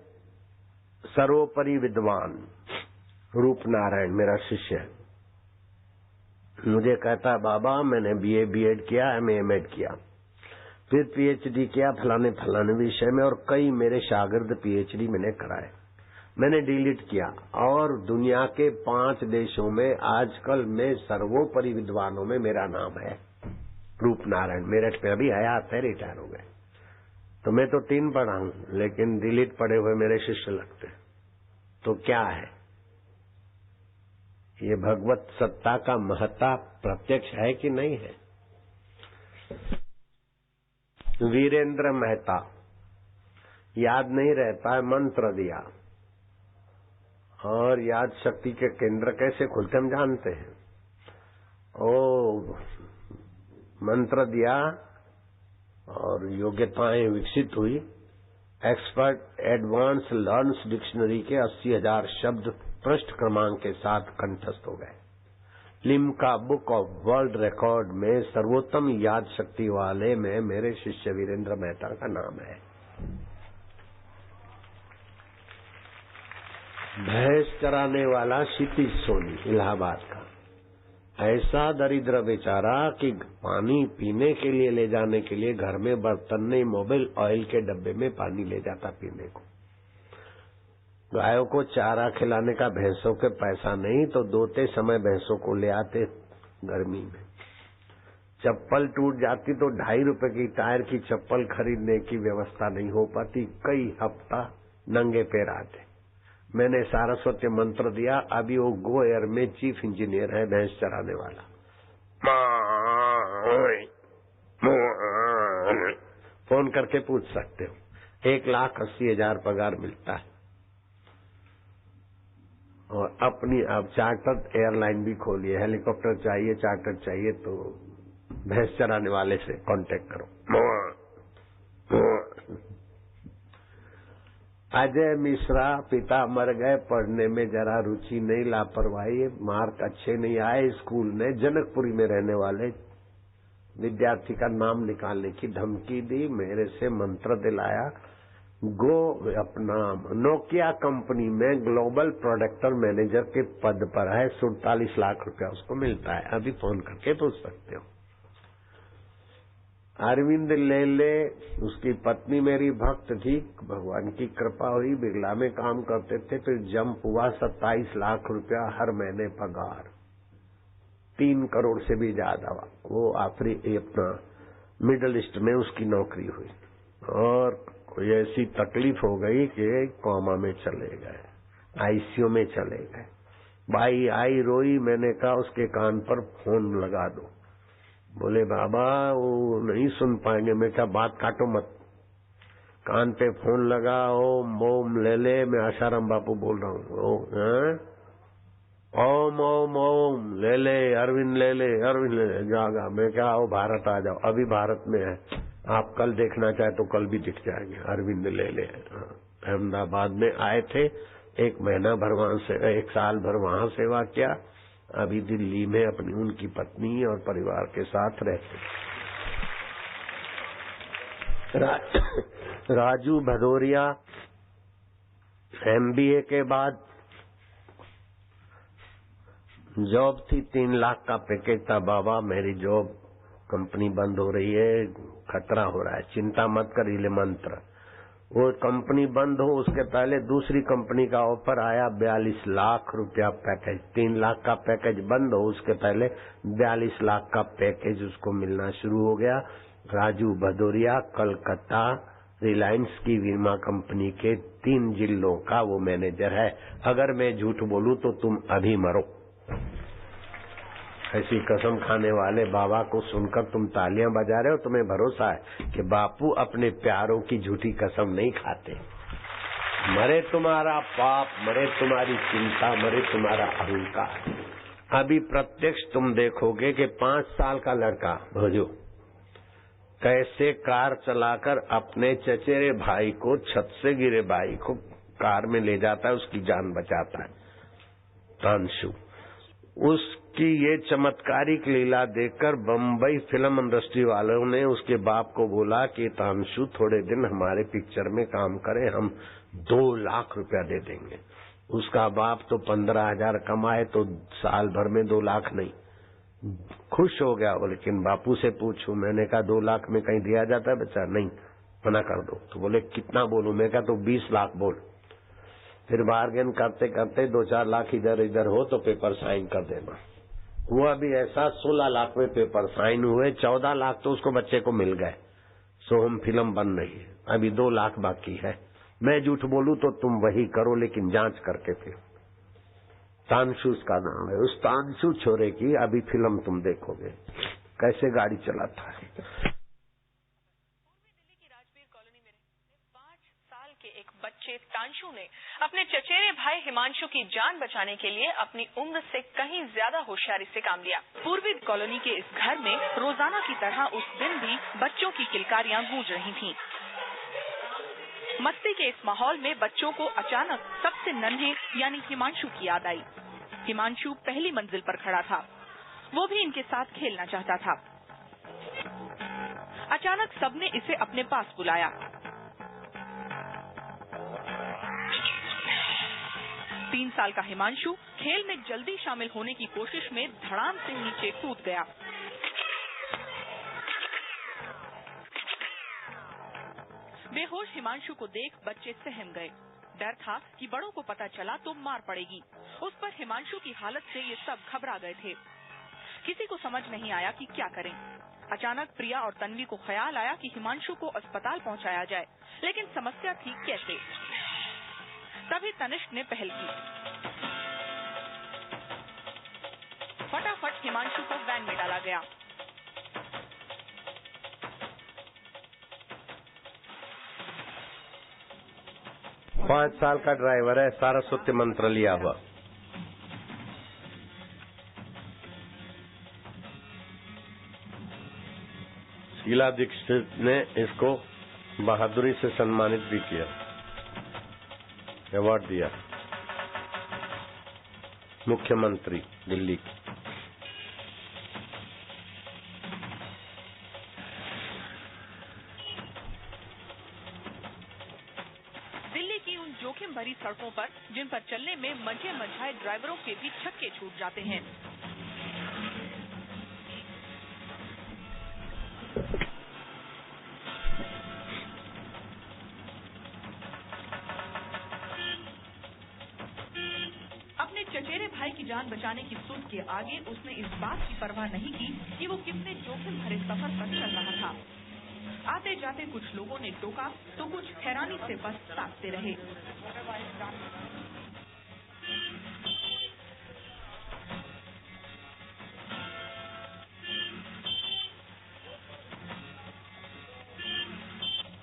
सर्वोपरि विद्वान रूप नारायण मेरा शिष्य है। मुझे कहता है, बाबा मैंने बीए बीएड किया, एमए एमएड किया, फिर पीएचडी किया फलाने फलाने विषय में, और कई मेरे शागिर्द पीएचडी मैंने कराए। मैंने डिलीट किया, और दुनिया के 5 देशों में आजकल में सर्वोपरि विद्वानों में मेरा नाम है। रूप नारायण मेरठ पे अभी हयात है, रिटायर हो गए। तुम्हें तो 3 पढ़ा हूं, लेकिन डिलीट पढ़े हुए मेरे शिष्य लगते। तो क्या है ये? भगवत सत्ता का महत्ता प्रत्यक्ष है कि नहीं है? वीरेंद्र मेहता, याद नहीं रहता है, मंत्र दिया, और याद शक्ति के केंद्र कैसे खुलते हम जानते हैं। ओ मंत्र दिया और योग्यताएं विकसित हुई। एक्सपर्ट एडवांस लर्न्स डिक्शनरी के 80,000 शब्द पृष्ठ क्रमांक के साथ कंठस्थ हो गए। Limca book of world record में सर्वोत्तम याद शक्ति वाले में मेरे शिष्य वीरेंद्र मेहता का नाम है। भैंस चराने वाला क्षितिज सोनी इलाहाबाद का, ऐसा दरिद्र बेचारा कि पानी पीने के लिए ले जाने के लिए घर में बर्तन नहीं, मोबाइल ऑयल के डब्बे में पानी ले जाता पीने को। गायों को चारा खिलाने का भैंसों के पैसा नहीं, तो दोते समय भैंसों को ले आते गर्मी में। चप्पल टूट जाती तो 2.5 रुपए की टायर की चप्पल खरीदने की व्यवस्था नहीं हो पाती, कई हफ्ता नंगे पैर आते। मैंने सारस्वती मंत्र दिया, अभी वो गो एयर में चीफ इंजीनियर है, भैंस चराने वाला। फोन करके पूछ सकते हो, 1,80,000 पगार मिलता है, और अपनी अब चार्टर्ड एयरलाइन भी खोली है। हेलीकॉप्टर चाहिए, चार्टर चाहिए तो भैंस चराने वाले से कांटेक्ट करो। अजय मिश्रा, पिता मर गए, पढ़ने में जरा रुचि नहीं, लापरवाही, मार्क अच्छे नहीं आए स्कूल में। जनकपुरी में रहने वाले विद्यार्थी का नाम निकालने की धमकी दी, मेरे से मंत्र दिलाया। गो अपना नोकिया कंपनी में ग्लोबल प्रोडक्टर मैनेजर के पद पर है, 47 लाख रुपया उसको मिलता है। अभी फोन करके पूछ सकते हो। अरविंद लेले, उसकी पत्नी मेरी भक्त थी, भगवान की कृपा हुई, बिरला में काम करते थे, फिर जंप हुआ 27 लाख रुपया हर महीने पगार, 3 करोड़ से भी ज्यादा। वो आखिरी अपना मिडल ईस्ट में उसकी नौकरी हुई, और कोई ऐसी तकलीफ हो गई कि कोमा में चले गए, आईसीयू में चले गए। भाई आई रोई, मैंने कहा उसके कान पर फोन लगा दो। बोले बाबा वो नहीं सुन पाएंगे। मैं क्या, बात काटो मत। कान पे फोन लगा, ओम ओम ले ले, मैं आशाराम बापू बोल रहा हूँ। ओम ओम ओम ले ले, अरविंद ले ले, अरविंद ले ले। जागा। मैं क्या, आओ भारत आ जाओ, अभी भारत में है, आप कल देखना चाहे तो कल भी दिख जाएंगे। अरविंद ले ले अहमदाबाद में आए थे, 1 महीना भर वहां से, 1 साल भर वहां सेवा किया। अभी दिल्ली में अपनी उनकी पत्नी और परिवार के साथ रहते। राजू भदौरिया, MBA के बाद जॉब थी, 3 लाख का पैकेज था। बाबा मेरी जॉब, कंपनी बंद हो रही है, खतरा हो रहा है, चिंता मत कर, इले मंत्र। वो कंपनी बंद हो उसके पहले दूसरी कंपनी का ऑफर आया, 42 लाख रुपया पैकेज। 3 लाख का पैकेज बंद हो उसके पहले 42 लाख का पैकेज उसको मिलना शुरू हो गया। राजू भदौरिया, कलकत्ता, रिलायंस की बीमा कंपनी के 3 जिलों का वो मैनेजर है। अगर मैं झूठ बोलूं तो तुम अभी मरो। ऐसी कसम खाने वाले बाबा को सुनकर तुम तालियां बजा रहे हो, तुम्हें भरोसा है कि बापू अपने प्यारों की झूठी कसम नहीं खाते। मरे तुम्हारा पाप, मरे तुम्हारी चिंता, मरे तुम्हारा अहंकार। अभी प्रत्यक्ष तुम देखोगे कि 5 साल का लड़का भोजो कैसे कार चलाकर अपने चचेरे भाई को, छत से गिरे भाई को कार में ले जाता है, उसकी जान बचाता है। तांशु, उसकी ये चमत्कारिक लीला देखकर बम्बई फिल्म इंडस्ट्री वालों ने उसके बाप को बोला कि तांशु थोड़े दिन हमारे पिक्चर में काम करे, हम 2 लाख रुपया दे देंगे। उसका बाप तो 15,000 कमाए तो साल भर में 2 लाख नहीं, खुश हो गया। लेकिन बापू से पूछूं, मैंने कहा 2 लाख में कहीं दिया जाता है बच्चा? नहीं, मना कर दो। तो बोले कितना बोलूं? मैं कहा तो 20 लाख बोल। फिर बार्गेन करते करते 2-4 लाख इधर इधर हो तो पेपर साइन कर देना। हुआ भी ऐसा, 16 लाख में पेपर साइन हुए, 14 लाख तो उसको बच्चे को मिल गए। सो हम फिल्म बन रही है। अभी 2 लाख बाकी है। मैं झूठ बोलूं तो तुम वही करो, लेकिन जांच करके फिर। तानशु उसका नाम है। उस तानशु छोरे की अभी फिल्म तुम देखोगे, कैसे गाड़ी चलाता है। एक बच्चे तांशु ने अपने चचेरे भाई हिमांशु की जान बचाने के लिए अपनी उम्र से कहीं ज्यादा होशियारी से काम लिया। पूर्वी कॉलोनी के इस घर में रोजाना की तरह उस दिन भी बच्चों की किलकारियां गूंज रही थीं। मस्ती के इस माहौल में बच्चों को अचानक सबसे नन्हे यानी हिमांशु की याद आई। हिमांशु पहली मंजिल पर खड़ा था, वो भी इनके साथ खेलना चाहता था। अचानक सबने इसे अपने पास बुलाया। 3 साल का हिमांशु खेल में जल्दी शामिल होने की कोशिश में धड़ाम से नीचे कूद गया। बेहोश हिमांशु को देख बच्चे सहम गए। डर था कि बड़ों को पता चला तो मार पड़ेगी। उस पर हिमांशु की हालत से ये सब घबरा गए थे। किसी को समझ नहीं आया कि क्या करें। अचानक प्रिया और तन्वी को ख्याल आया कि हिमांशु को अस्पताल पहुंचाया जाए, लेकिन समस्या थी कैसे। तभी तनिष्क ने पहल की। फटाफट हिमांशु को वैन में डाला गया। पांच साल का ड्राइवर है, सारस्वती मंत्र लिया हुआ। शीला दीक्षित ने इसको बहादुरी से सम्मानित भी किया, अवार्ड दिया। मुख्यमंत्री दिल्ली की। दिल्ली की उन जोखिम भरी सड़कों पर जिन पर चलने में मंझे मंझाए ड्राइवरों के भी छक्के छूट जाते हैं। अपने चचेरे भाई की जान बचाने की सुध के आगे उसने इस बात की परवाह नहीं की कि वो कितने जोखिम भरे सफर पर चल रहा था। आते जाते कुछ लोगों ने टोका तो कुछ हैरानी से बस ताकते रहे।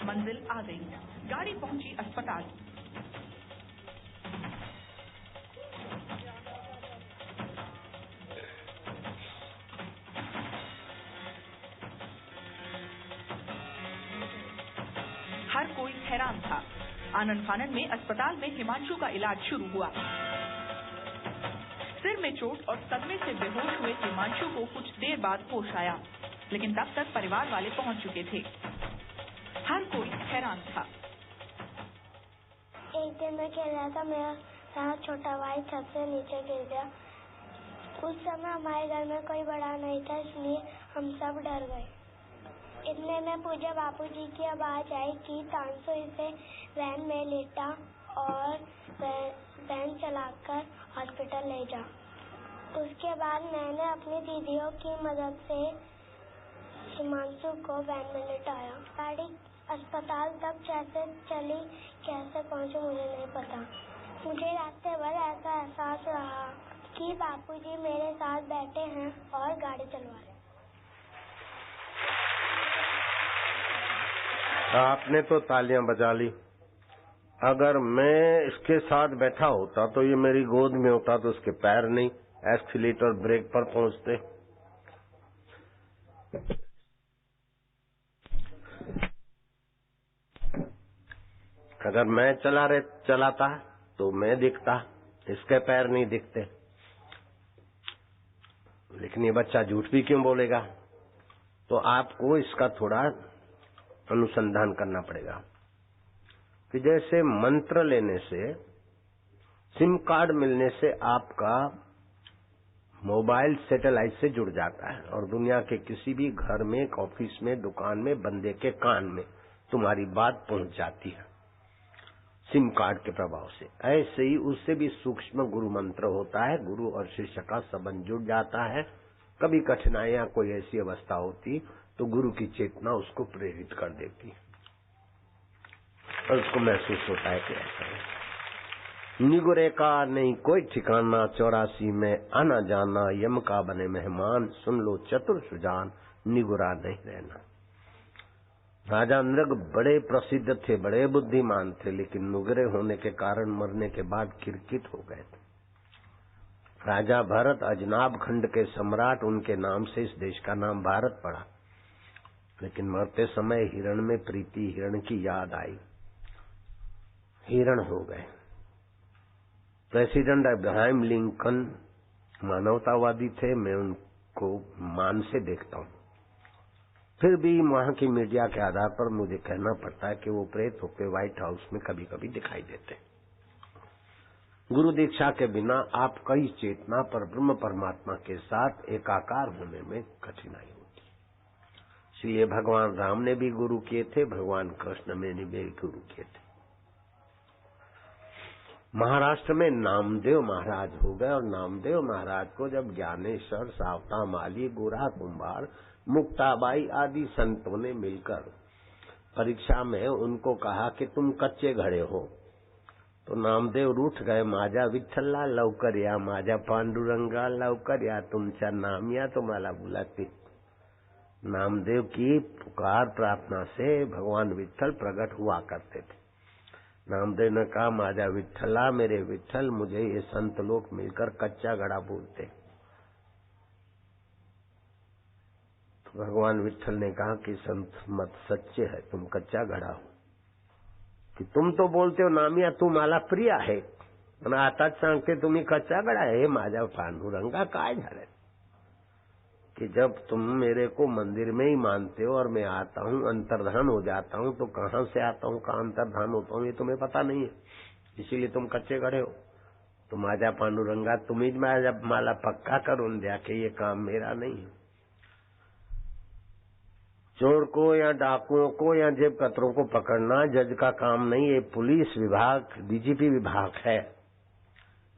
मंजिल आ गई, गाड़ी पहुंची अस्पताल। हर कोई हैरान था। आनन फानन में अस्पताल में हिमांशु का इलाज शुरू हुआ। सिर में चोट और सदमे से बेहोश हुए हिमांशु को कुछ देर बाद होश आया, लेकिन तब तक परिवार वाले पहुंच चुके थे। हर कोई हैरान था। एक दिन मैं खेल रहा था, मेरा छोटा भाई छत से नीचे गिर गया। उस समय हमारे घर में कोई बड़ा नहीं था, इसलिए हम सब डर गए। इतने में पूजा बापूजी की आवाज आई कि तानसु इसे वैन में लेटा और वैन चलाकर हॉस्पिटल ले जा। उसके बाद मैंने अपनी दीदियों की मदद से हिमांशु को वैन में लेटाया। गाड़ी अस्पताल तक कैसे चली, कैसे पहुंची मुझे नहीं पता। मुझे रास्ते भर ऐसा एहसास रहा कि बापूजी मेरे साथ बैठे हैं और गाड़ी चलवा रहे। आपने तो तालियां बजा ली। अगर मैं इसके साथ बैठा होता तो ये मेरी गोद में होता तो उसके पैर नहीं एक्सीलेटर ब्रेक पर पहुंचते। अगर मैं चलाता तो मैं दिखता, इसके पैर नहीं दिखते। लेकिन ये बच्चा झूठ भी क्यों बोलेगा? तो आपको इसका थोड़ा अनुसंधान करना पड़ेगा कि जैसे मंत्र लेने से, सिम कार्ड मिलने से आपका मोबाइल सैटेलाइट से जुड़ जाता है और दुनिया के किसी भी घर में, ऑफिस में, दुकान में, बंदे के कान में तुम्हारी बात पहुंच जाती है सिम कार्ड के प्रभाव से। ऐसे ही उससे भी सूक्ष्म गुरु मंत्र होता है। गुरु और शिष्य का संबंध जुड़ जाता है। कभी कठिनाइयां, कोई ऐसी अवस्था होती तो गुरु की चेतना उसको प्रेरित कर देती। और उसको महसूस होता है कि ऐसा है। निगुरे का नहीं कोई ठिकाना, 84 में आना जाना, यम का बने मेहमान, सुन लो चतुर सुजान, निगुरा नहीं रहना। राजा नृग बड़े प्रसिद्ध थे, बड़े बुद्धिमान थे, लेकिन नुगरे होने के कारण मरने के बाद किरकिट हो गए थे। राजा भरत अजनाब खंड के सम्राट, उनके नाम से इस देश का नाम भारत पड़ा, लेकिन मरते समय हिरण में प्रीति, हिरण की याद आई, हिरण हो गए। प्रेसिडेंट अब्राहम लिंकन मानवतावादी थे, मैं उनको मान से देखता हूँ, फिर भी वहां की मीडिया के आधार पर मुझे कहना पड़ता है कि वो प्रेत होकर व्हाइट हाउस में कभी कभी दिखाई देते। गुरु दीक्षा के बिना आप कई चेतना पर ब्रह्म परमात्मा के साथ एकाकार होने में कठिनाई होती। इसलिए भगवान राम ने भी गुरु किए थे, भगवान कृष्ण ने भी गुरु किए थे। महाराष्ट्र में नामदेव महाराज हो गए, और नामदेव महाराज को जब ज्ञानेश्वर, सावता माली, गोरा कुंभार, मुक्ताबाई आदि संतों ने मिलकर परीक्षा में उनको कहा कि तुम कच्चे घड़े हो, तो नामदेव रूठ गए। माझा विठ्ठला लवकर या, माझा पांडुरंगा लवकर या, तुमचा नाम या तो मला बुलाते। नामदेव की पुकार प्रार्थना से भगवान विठ्ठल प्रकट हुआ करते थे। नामदेव ने कहा, माझा विठ्ठला, मेरे विठ्ठल, मुझे ये संत लोग मिलकर कच्चा घड़ा बोलते। तो भगवान विठ्ठल ने कहा कि संत मत सच्चे है, तुम कच्चा घड़ा हो, कि तुम तो बोलते हो नामिया तू मला प्रिय आहे, पण आताच सांगते तुम्ही कच्चा घड़ा है। हे माझा पांडुरंगा, काय झालं कि जब तुम मेरे को मंदिर में ही मानते हो और मैं आता हूँ, अंतर्धान हो जाता हूँ, तो कहाँ से आता हूँ, कहाँ अंतर्धान होता हूँ, ये तुम्हें पता नहीं है, इसीलिए तुम कच्चे खड़े हो। तो माझा पांडुरंगा, तुम्ही जब माला पक्का करून द्या कि ये काम मेरा नहीं है। चोर को या डाकुओं को या जेब कतरों को पकड़ना जज का काम नहीं, ये पुलिस विभाग, डीजीपी विभाग है,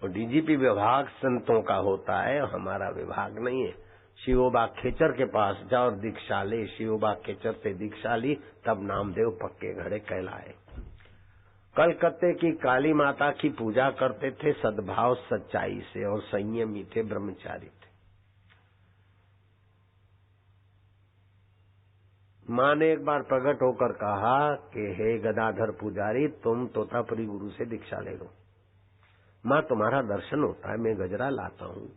और डीजीपी विभाग संतों का होता है, हमारा विभाग नहीं है। शिवोबा खेचर के पास जाओ और दीक्षा ले, शिवोबा खेचर से दीक्षा ली, तब नामदेव पक्के घड़े कहलाए। कलकत्ते की काली माता की पूजा करते थे सद्भाव सच्चाई से, और संयमी थे, ब्रह्मचारी थे। माँ ने एक बार प्रकट होकर कहा कि हे गदाधर पुजारी, तुम तोतापुरी गुरु से दीक्षा ले लो। माँ, तुम्हारा दर्शन होता है, मैं गजरा लाता हूँ,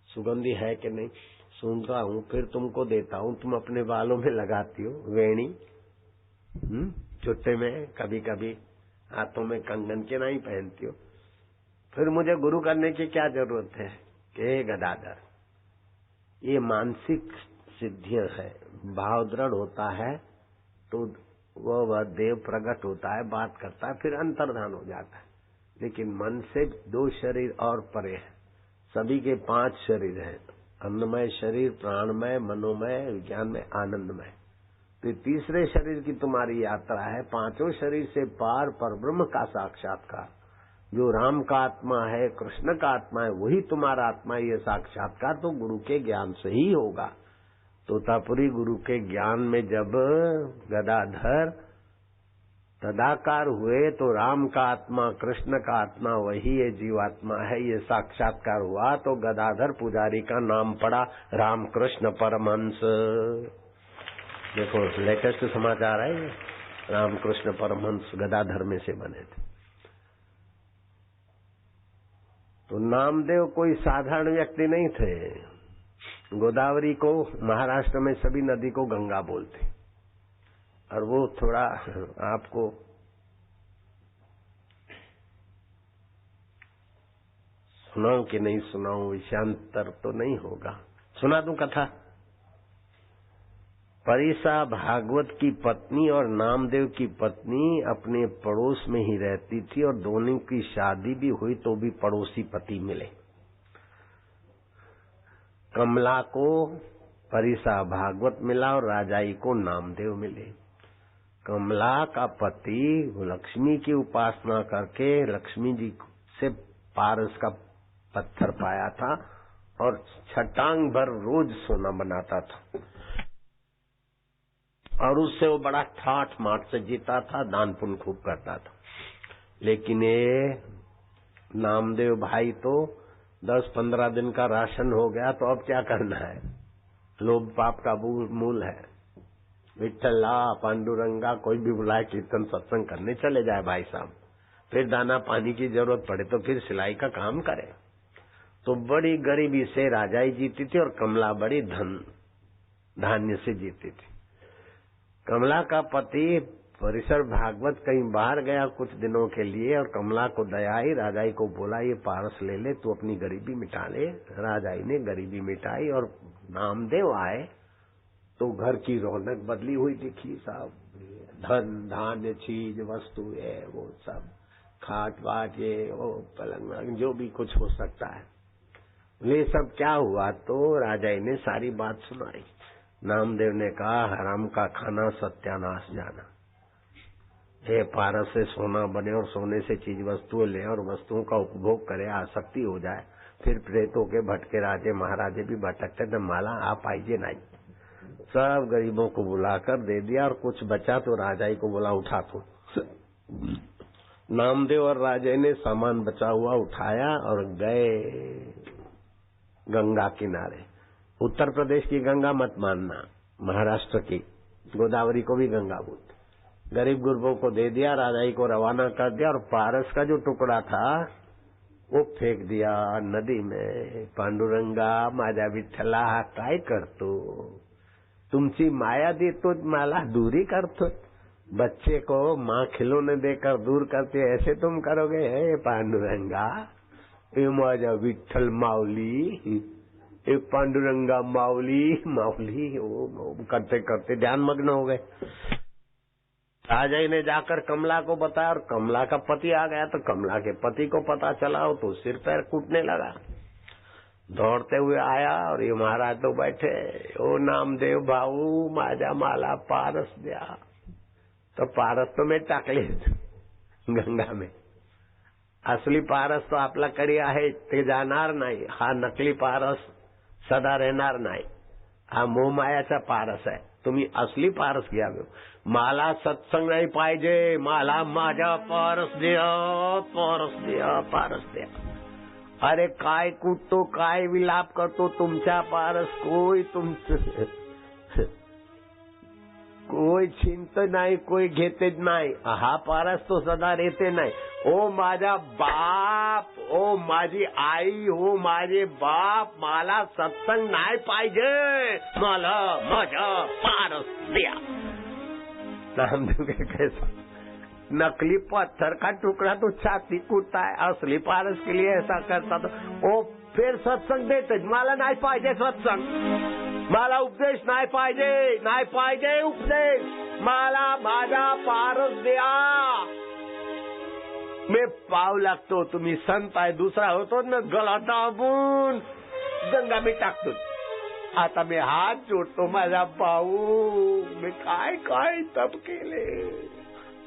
सुगंधी है कि नहीं सूंघता हूँ, फिर तुमको देता हूँ, तुम अपने बालों में लगाती हो वेणी, चुट्टे में, कभी कभी हाथों में कंगन के नहीं पहनती हो, फिर मुझे गुरु करने की क्या जरूरत है? कि गदाधर, ये मानसिक सिद्धियां है, भाव दृढ़ होता है तो वह देव प्रकट होता है, बात करता है, फिर अंतर्धान हो जाता है। लेकिन मन से 2 शरीर और परे है, सभी के 5 शरीर हैं, अन्नमय शरीर, प्राणमय, मनोमय, विज्ञानमय, आनंदमय। तो तीसरे शरीर की तुम्हारी यात्रा है, 5 शरीर से पार पर ब्रह्म का साक्षात्कार। जो राम का आत्मा है, कृष्ण का आत्मा है, वही तुम्हारा आत्मा है। ये साक्षात्कार तो गुरु के ज्ञान से ही होगा। तोतापुरी गुरु के ज्ञान में जब गदाधर तदाकार हुए तो राम का आत्मा, कृष्ण का आत्मा वही ये जीवात्मा है, ये साक्षात्कार हुआ तो गदाधर पुजारी का नाम पड़ा रामकृष्ण परमहंस। देखो लेटेस्ट समाचार है, रामकृष्ण परमहंस गदाधर में से बने थे। तो नामदेव कोई साधारण व्यक्ति नहीं थे। गोदावरी को महाराष्ट्र में सभी नदी को गंगा बोलते, और वो थोड़ा आपको सुनाऊं कि नहीं सुनाऊं, विषयांतर तो नहीं होगा, सुना दूं कथा। परिसा भागवत की पत्नी और नामदेव की पत्नी अपने पड़ोस में ही रहती थी, और दोनों की शादी भी हुई तो भी पड़ोसी पति मिले। कमला को परिसा भागवत मिला और राजाई को नामदेव मिले। कमला का पति लक्ष्मी की उपासना करके लक्ष्मी जी से पारस का पत्थर पाया था और छटांग भर रोज सोना बनाता था। और उससे वो बड़ा ठाठ माठ से जीता था, दान पुण्य खूब करता था। लेकिन ये नामदेव भाई तो 10-15 दिन का राशन हो गया, तो अब क्या करना है? लोभ पाप का मूल है। विठ्ठला, पांडुरंगा, कोई भी बुलाए कीर्तन सत्संग करने चले जाए भाई साहब, फिर दाना पानी की जरूरत पड़े तो फिर सिलाई का काम करे। तो बड़ी गरीबी से राजाई जीती थी और कमला बड़ी धान्य से जीती थी। कमला का पति परिसर भागवत कहीं बाहर गया कुछ दिनों के लिए, और कमला को दया आई, राजाई को बोला ये पारस ले ले, तू अपनी गरीबी मिटा ले। राजाई ने गरीबी मिटाई और नामदेव आए तो घर की रौनक बदली हुई दिखी साहब। धन धान्य चीज वस्तु है वो सब, खाट बाट ये वो पलंग जो भी कुछ हो सकता है, ये सब क्या हुआ? तो राजाई ने सारी बात सुनाई। नामदेव ने कहा हराम का खाना सत्यानाश जाना। हे पारस से सोना बने और सोने से चीज वस्तुएं ले और वस्तुओं का उपभोग करे, आसक्ति हो जाए, फिर प्रेतों के भटके राजे महाराजे भी भटकते थे, माला आप आइए नहीं। सब गरीबों को बुलाकर दे दिया और कुछ बचा तो राजाई को बोला उठा तो। नामदेव और राजाई ने सामान बचा हुआ उठाया और गए गंगा किनारे। उत्तर प्रदेश की गंगा मत मानना, महाराष्ट्र की गोदावरी को भी गंगा बोलते। गरीब गुरबों को दे दिया, राजाई को रवाना कर दिया और पारस का जो टुकड़ा था वो फेंक दिया नदी में। पांडुरंगा माझा विठ्ठला हा काय करतो, तुमची माया देतो मला दूरी करतो। बच्चे को माँ खिलौने देकर दूर करती है, ऐसे तुम करोगे? हे पांडुरंगा, ये माझा विठ्ठल माऊली, ये पांडुरंगा माऊली माऊली, वो करते करते ध्यान मग्न हो गए। राजाई ने जाकर कमला को बताया और कमला का पति आ गया, तो कमला के पति को पता चला तो सिर पैर कूटने लगा। दौड़ते हुए आया और ये महाराज तो बैठे, ओ नामदेव भाऊ माझा माला पारस द्या। तो पारस तो मैं टाकले गंगा में, असली पारस तो आपल्याकडे आहे ते जाणार नाही, हा नकली पारस सदा रहणार नाही, हा मोहमायाचा पारस आहे, तुम्ही असली पारस घ्यावे। मला सत्संग नाही पाहिजे, मला माझा पारस द्या, पारस द्या, पारस द्या। अरे काय कुटतो, काय विलाप करतो, तुमच्या पारस कोई तुमचं कोई चिंत नाही, कोई घेतेच नाही, हा पारस तो सदा रहते नाही। ओ माझा बाप, ओ माझी आई, ओ माझे बाप, मला सत्संग नाही पाहिजे, मला माझा पारस द्या। नामदेव के कैसा नकली पत्थर का टुकड़ा तो छाती कूटता है, असली पारस के लिए ऐसा करता तो ओ फिर सत्संग देते, मला नाही पाहिजे सत्संग, मला उपदेश नाही पाहिजे, नाही पाहिजे उपदेश, मला माझा पारस द्या। मैं पाव लागतो, तुम्ही संत आहे, दुसरा होतो ना गला दाबून गंगा में टाकतो। आता मी हात जोडतो, माझा भाऊ, मी काय काय तप केले,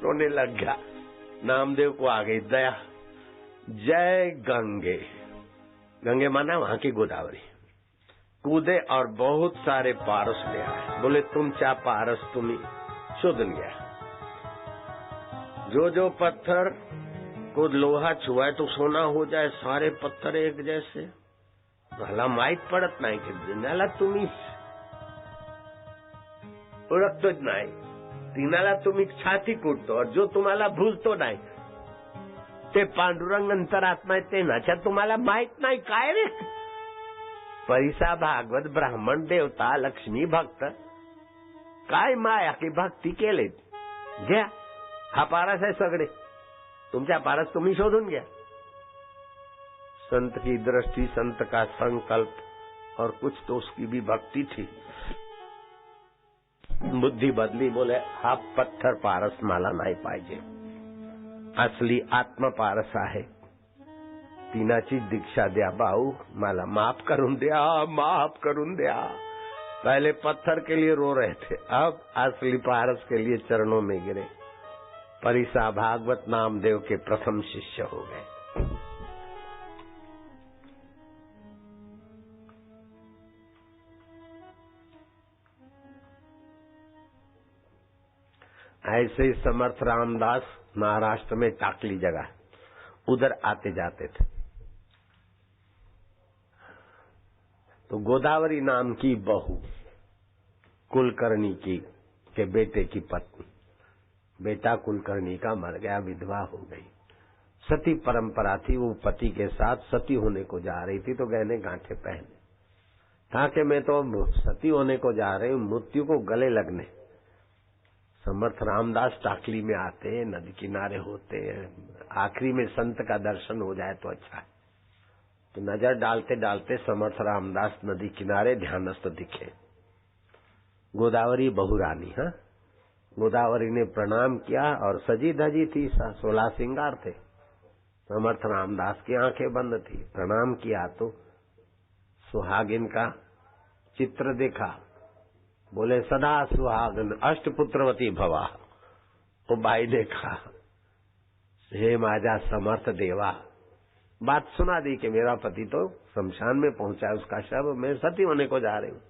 रोने लग गया। नामदेव को आ गई दया। जय गंगे, गंगे माना वहां की गोदावरी। कूदे और बहुत सारे पारस ले आए, बोले तुमचा पारस तुम्ही शोधन गया। जो जो पत्थर को लोहा छुआए तो सोना हो जाए, सारे पत्थर एक जैसे। मला माहित पडत नाही की जिनाला तुम्ही ओळखतोच नाही, तिनाला तुम्ही छाती कुटतो और जो तुम्हाला भूलतो नाही ते पांडुरंग अंतरात्मा आहे, ते नाच्या तुम्हाला माहित नाही काय रे। परिसा भागवत ब्राह्मण देवता लक्ष्मी भक्त काय माया की भक्ती केले, घ्या हा पारस आहे सगळे, तुमच्या पारस तुम्ही शोधून घ्या। संत की दृष्टि, संत का संकल्प और कुछ तो उसकी भी भक्ति थी, बुद्धि बदली, बोले हा पत्थर पारस मला नाही पाहिजे, असली आत्म पारस आहे, तिनाची दीक्षा द्या भाऊ, मला माफ करून द्या, माफ करून द्या। पहले पत्थर के लिए रो रहे थे, अब असली पारस के लिए चरणों में गिरे। परिसा भागवत नामदेव के प्रथम शिष्य हो गए। ऐसे ही समर्थ रामदास महाराष्ट्र में टाकली जगह, उधर आते जाते थे। तो गोदावरी नाम की बहू कुलकर्णी की के बेटे की पत्नी, बेटा कुलकर्णी का मर गया, विधवा हो गई। सती परंपरा थी, वो पति के साथ सती होने को जा रही थी, तो गहने गांठे पहने था कि मैं तो सती होने को जा रही हूँ, मृत्यु को गले लगने। समर्थ रामदास टाकली में आते, नदी किनारे होते, आखिरी में संत का दर्शन हो जाए तो अच्छा है। तो नजर डालते डालते समर्थ रामदास नदी किनारे ध्यानस्थ दिखे। गोदावरी बहुरानी, हाँ, गोदावरी ने प्रणाम किया और सजी धजी थी, 16 श्रृंगार थे। समर्थ रामदास की आंखें बंद थी, प्रणाम किया तो सुहागिन का चित्र देखा। बोले सदा सुहागन अष्टपुत्रवती भवा। वो बाई देखा, हे माजा समर्थ देवा। बात सुना दी कि मेरा पति तो शमशान में पहुंचा, उसका शव, मैं सती होने को जा रही हूँ।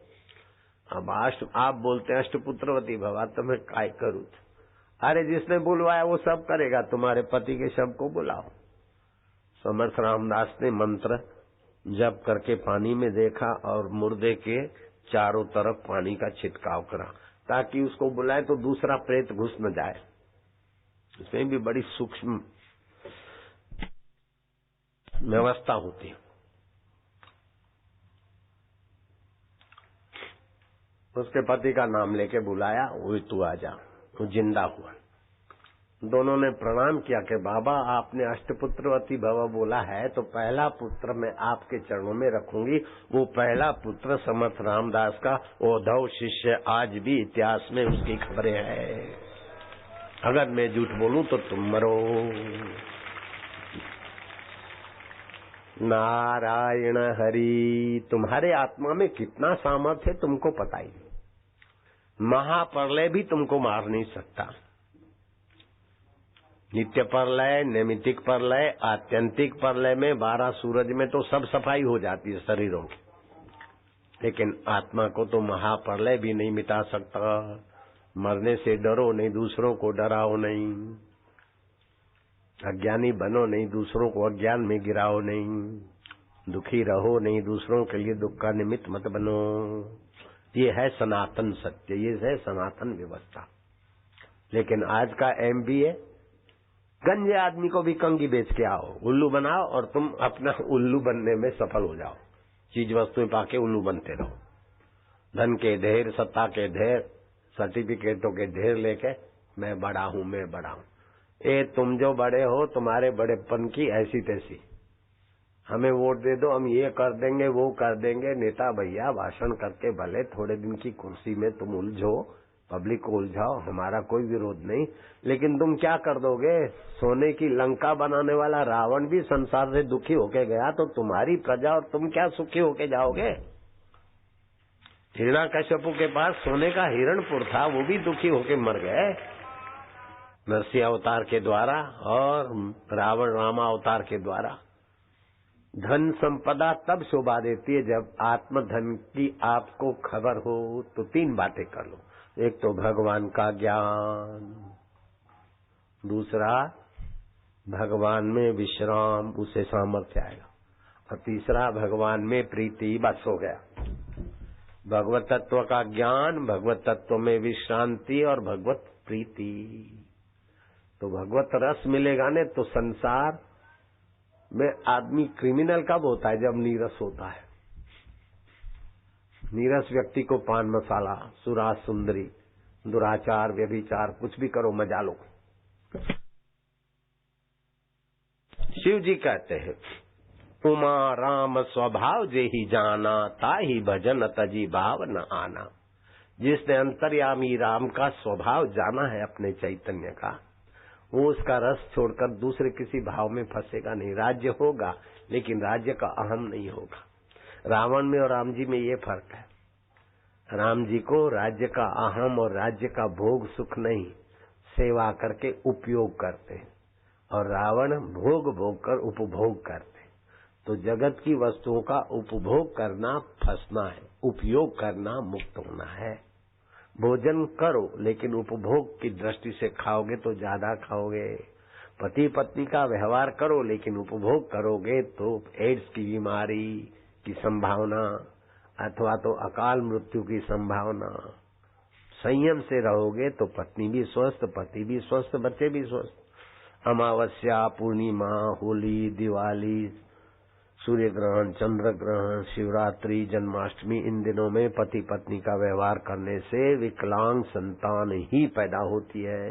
अब आप बोलते हैं अष्टपुत्रवती भवा, तो मैं काय करूं? अरे जिसने बुलवाया वो सब करेगा, तुम्हारे पति के शव को बुलाओ। समर्थ रामदास ने मंत्र जप करके पानी में देखा और मुर्दे के चारों तरफ पानी का छिटकाव करा, ताकि उसको बुलाए तो दूसरा प्रेत घुस न जाए। इसमें भी बड़ी सूक्ष्म व्यवस्था होती है। उसके पति का नाम लेके बुलाया, वो तू आ जा। वो जिंदा हुआ। दोनों ने प्रणाम किया कि बाबा आपने अष्टपुत्रवती भव बोला है, तो पहला पुत्र मैं आपके चरणों में रखूंगी। वो पहला पुत्र समर्थ रामदास का उद्धव शिष्य, आज भी इतिहास में उसकी खबरें हैं। अगर मैं झूठ बोलूं तो तुम मरो। नारायण हरि, तुम्हारे आत्मा में कितना सामर्थ्य है तुमको पता ही नहीं। महाप्रलय भी तुमको मार नहीं सकता। नित्य प्रलय, नैमित्तिक प्रलय, आत्यंतिक प्रलय में 12 सूरज में तो सब सफाई हो जाती है शरीरों की, लेकिन आत्मा को तो महाप्रलय भी नहीं मिटा सकता। मरने से डरो नहीं, दूसरों को डराओ नहीं। अज्ञानी बनो नहीं, दूसरों को अज्ञान में गिराओ नहीं। दुखी रहो नहीं, दूसरों के लिए दुख का निमित्त मत बनो। ये है सनातन सत्य, ये है सनातन व्यवस्था। लेकिन आज का MBA, गंजे आदमी को भी कंगी बेच के आओ, उल्लू बनाओ और तुम अपना उल्लू बनने में सफल हो जाओ। चीज वस्तुएं पाके उल्लू बनते रहो। धन के ढेर, सत्ता के ढेर, सर्टिफिकेटों के ढेर लेके मैं बड़ा हूं, मैं बड़ा हूं। ए तुम जो बड़े हो, तुम्हारे बड़ेपन की ऐसी तैसी, हमें वोट दे दो, हम ये कर देंगे वो कर देंगे। नेता भैया भाषण करके भले थोड़े दिन की कुर्सी में तुम उलझो, पब्लिक को उलझाओ, हमारा कोई विरोध नहीं, लेकिन तुम क्या कर दोगे? सोने की लंका बनाने वाला रावण भी संसार से दुखी होके गया, तो तुम्हारी प्रजा और तुम क्या सुखी होके जाओगे? हिरण्याकश्यपु के पास सोने का हिरणपुर था, वो भी दुखी होके मर गए नरसिंह अवतार के द्वारा और रावण रामा अवतार के द्वारा। धन संपदा तब शोभा देती है जब आत्मधन की आपको खबर हो। तो 3 बातें कर लो। एक तो भगवान का ज्ञान, दूसरा भगवान में विश्राम, उससे सामर्थ्य आएगा, और तीसरा भगवान में प्रीति। बस हो गया। भगवत तत्व का ज्ञान, भगवत तत्व में विश्रांति और भगवत प्रीति। तो भगवत रस मिलेगा ने तो संसार में आदमी क्रिमिनल कब होता है? जब नीरस होता है। नीरस व्यक्ति को पान मसाला, सुरा सुंदरी, दुराचार, व्यभिचार, कुछ भी करो मजा लो। शिव जी कहते हैं, उमा राम स्वभाव जेहि जाना, ताहि भजन तजी भाव न आना। जिसने अंतर्यामी राम का स्वभाव जाना है, अपने चैतन्य का, वो उसका रस छोड़कर दूसरे किसी भाव में फंसेगा नहीं। राज्य होगा, लेकिन राज्य का अहम नहीं होगा। रावण में और राम जी में ये फर्क है। राम जी को राज्य का अहम और राज्य का भोग सुख नहीं, सेवा करके उपयोग करते हैं, और रावण भोग भोग कर उपभोग करते हैं। तो जगत की वस्तुओं का उपभोग करना फंसना है, उपयोग करना मुक्त होना है। भोजन करो लेकिन उपभोग की दृष्टि से खाओगे तो ज्यादा खाओगे। पति पत्नी का व्यवहार करो लेकिन उपभोग करोगे तो एड्स की बीमारी की संभावना अथवा तो अकाल मृत्यु की संभावना। संयम से रहोगे तो पत्नी भी स्वस्थ, पति भी स्वस्थ, बच्चे भी स्वस्थ। अमावस्या, पूर्णिमा, होली, दिवाली, सूर्य ग्रहण, चंद्र ग्रहण, शिवरात्रि, जन्माष्टमी, इन दिनों में पति पत्नी का व्यवहार करने से विकलांग संतान ही पैदा होती है।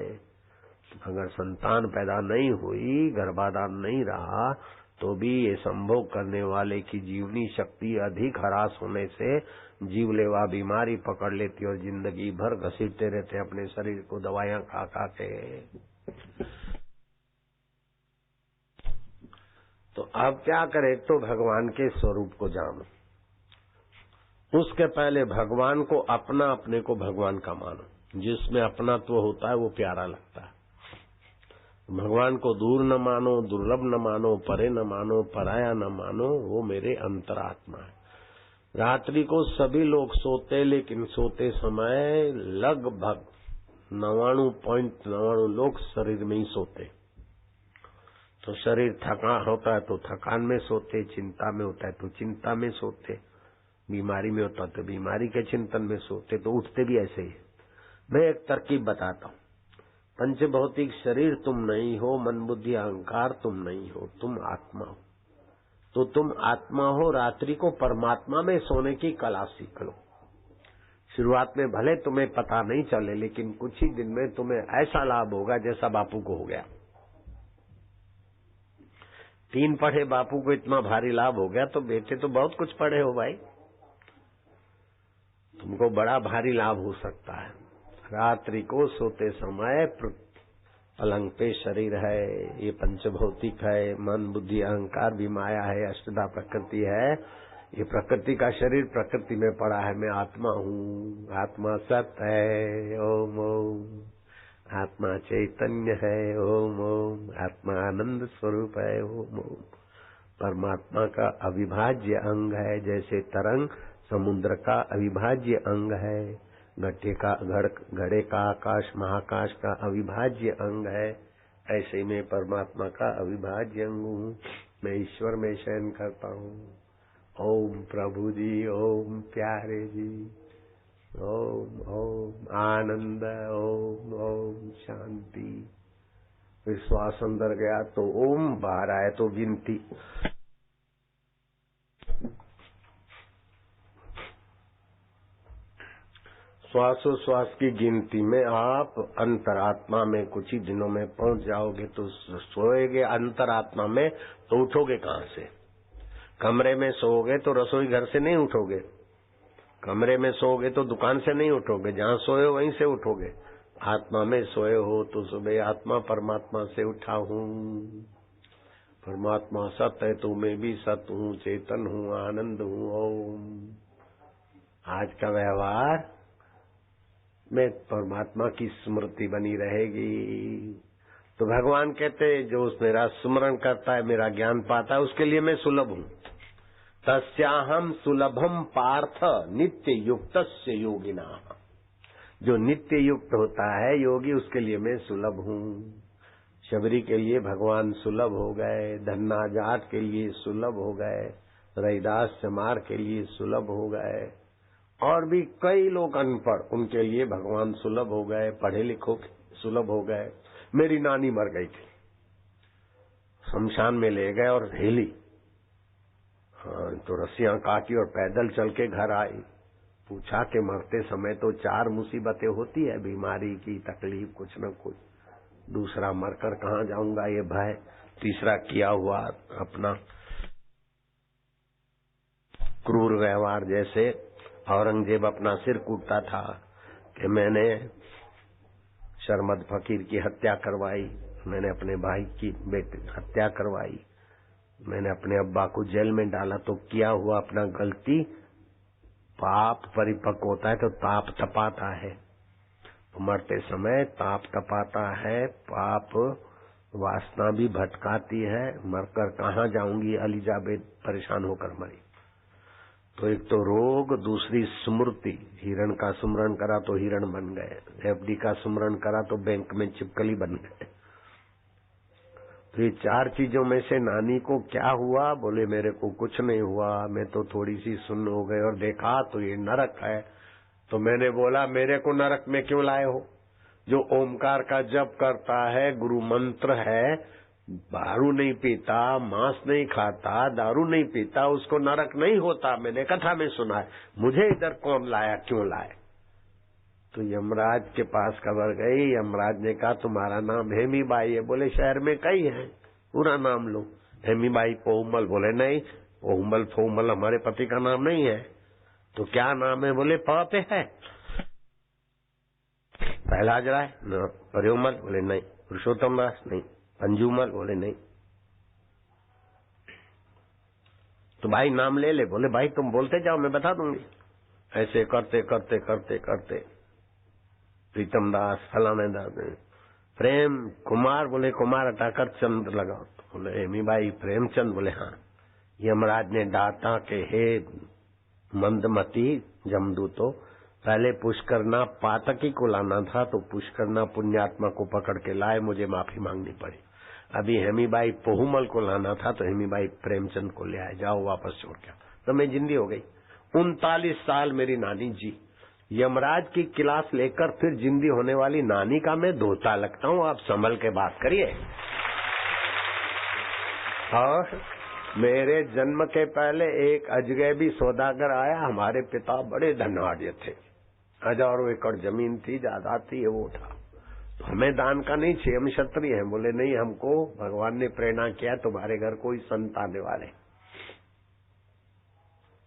अगर संतान पैदा नहीं हुई, गर्भाधान नहीं रहा, तो भी ये संभोग करने वाले की जीवनी शक्ति अधिक ह्रास होने से जीवलेवा बीमारी पकड़ लेती और जिंदगी भर घसीटते रहते अपने शरीर को दवाइयां खा खा के। तो अब क्या करे, तो भगवान के स्वरूप को जानो। उसके पहले भगवान को अपना, अपने को भगवान का मानो। जिसमें अपनात्व होता है वो प्यारा लगता है। भगवान को दूर न मानो, दुर्लभ न मानो, परे न मानो, पराया न मानो, वो मेरे अंतरात्मा है। रात्रि को सभी लोग सोते, लेकिन सोते समय लगभग 99.99 लोग शरीर में ही सोते। तो शरीर थका होता है तो थकान में सोते, चिंता में होता है तो चिंता में सोते, बीमारी में होता है तो बीमारी के चिंतन में सोते, तो उठते भी ऐसे ही। मैं एक तरकीब बताता हूँ। पंचभौतिक शरीर तुम नहीं हो, मन बुद्धि अहंकार तुम नहीं हो, तुम आत्मा हो। तो तुम आत्मा हो, रात्रि को परमात्मा में सोने की कला सीख लो। शुरुआत में भले तुम्हें पता नहीं चले, लेकिन कुछ ही दिन में तुम्हें ऐसा लाभ होगा जैसा बापू को हो गया। 3 पढ़े बापू को इतना भारी लाभ हो गया, तो बेटे तो बहुत कुछ पढ़े हो भाई, तुमको बड़ा भारी लाभ हो सकता है। रात्रि को सोते समय पलंग पे शरीर है, ये पंचभौतिक है, मन बुद्धि अहंकार भी माया है, अष्टधा प्रकृति है। ये प्रकृति का शरीर प्रकृति में पड़ा है, मैं आत्मा हूँ, आत्मा सत्य है, ओम ओम। आत्मा चैतन्य है, ओम ओम। आत्मा आनंद स्वरूप है, ओम ओम। परमात्मा का अविभाज्य अंग है, जैसे तरंग समुद्र का अविभाज्य अंग है, घड़े का आकाश महाकाश का अविभाज्य अंग है, ऐसे में परमात्मा का अविभाज्य अंग हूँ। मैं ईश्वर में शयन करता हूँ। ओम प्रभु जी, ओम प्यारे जी, ओम ओम आनंद, ओम ओम शांति। विश्वास अंदर गया तो ओम, बाहर आए तो गिनती। श्वासोश्वास की गिनती में आप अंतरात्मा में कुछ ही दिनों में पहुंच जाओगे। तो सोएगे अंतरात्मा में तो उठोगे कहाँ से? कमरे में सोओगे तो रसोई घर से नहीं उठोगे, कमरे में सोओगे तो दुकान से नहीं उठोगे, जहाँ सोए हो वहीं से उठोगे। आत्मा में सोए हो तो सुबह आत्मा परमात्मा से उठा हूँ, परमात्मा सत है तो मैं भी सत हूँ, चेतन हूँ, आनंद हूँ, ओम। आज का व्यवहार में परमात्मा की स्मृति बनी रहेगी। तो भगवान कहते जो मेरा स्मरण करता है, मेरा ज्ञान पाता है, उसके लिए मैं सुलभ हूँ। तस्याहम सुलभम पार्थ नित्य युक्तस्य योगिना। जो नित्य युक्त होता है योगी, उसके लिए मैं सुलभ हूँ। शबरी के लिए भगवान सुलभ हो गए, धन्ना जाट के लिए सुलभ हो गए, रैदास चमार के लिए सुलभ हो गए, और भी कई लोग अनपढ़, उनके लिए भगवान सुलभ हो गए, पढ़े लिखो सुलभ हो गए। मेरी नानी मर गई थी, शमशान में ले गए और हिली, तो रस्सियां काटी और पैदल चल के घर आई। पूछा कि मरते समय तो 4 मुसीबतें होती है, बीमारी की तकलीफ कुछ न कुछ, दूसरा मरकर कहाँ जाऊंगा ये भय, तीसरा किया हुआ अपना क्रूर व्यवहार। जैसे औरंगजेब अपना सिर कूटता था कि मैंने शर्मद फकीर की हत्या करवाई, मैंने अपने भाई की बेटी हत्या करवाई, मैंने अपने अब्बा को जेल में डाला। तो किया हुआ अपना गलती, पाप परिपक्व होता है तो ताप तपाता है, तो मरते समय ताप तपाता है, पाप वासना भी भटकाती है। मरकर कहाँ जाऊंगी, एलिजाबेथ परेशान होकर मरी। तो एक तो रोग, दूसरी स्मृति। हिरण का सुमरण करा तो हिरण बन गए, एफडी का सुमरण करा तो बैंक में चिपकली बन गए। तो ये 4 चीजों में से नानी को क्या हुआ? बोले मेरे को कुछ नहीं हुआ, मैं तो थोड़ी सी सुन्न हो गई और देखा तो ये नरक है। तो मैंने बोला मेरे को नरक में क्यों लाए हो? जो ओमकार का जप करता है, गुरु मंत्र है, दारू नहीं पीता, मांस नहीं खाता, दारू नहीं पीता, उसको नरक नहीं होता। मैंने कथा में सुना है। मुझे इधर कौन लाया, क्यों लाए? तो यमराज के पास खबर गई। यमराज ने कहा तुम्हारा नाम हेमीबाई है। बोले शहर में कई है, पूरा नाम लो। हेमीबाई पोहुमल। बोले नहीं, पोहुमल फोमल हमारे पति का नाम नहीं है। तो क्या नाम है? बोले प पे है। पहलाज राय, परियोमल। बोले नहीं। पुरुषोत्तम दास, नहीं। अंजुमल। बोले नहीं। तो भाई नाम ले ले। बोले भाई तुम बोलते जाओ, मैं बता दूंगी। ऐसे करते करते करते करते प्रीतम दास, फलाने दास, प्रेम कुमार। बोले कुमार हटाकर चंद्र लगाओ। बोले हेमीबाई प्रेमचंद। बोले हाँ। यमराज ने डांटा के हे मंदमती जमदूतो, पहले पुष्करना पातकी को लाना था, तो पुष्करना पुण्यात्मा को पकड़ के लाए, मुझे माफी मांगनी पड़ी। अभी हेमीबाई पोहुमल को लाना था, तो हेमीबाई प्रेमचंद को ले आए। जाओ वापस छोड़ के। तो मैं जिंदी हो गई। 39 साल मेरी नानी जी। यमराज की क्लास लेकर फिर जिंदी होने वाली नानी का मैं धोता लगता हूँ। आप संभल के बात करिए। और मेरे जन्म के पहले एक अजगैबी सौदागर आया। हमारे पिता बड़े धनवाड़िये थे, 1000 एकड़ जमीन थी, जायदाद थी, वो था। तो हमें दान का नहीं चाहिए, हम क्षत्रिय हैं। बोले नहीं, हमको भगवान ने प्रेरणा किया, तुम्हारे घर कोई संत आने वाले,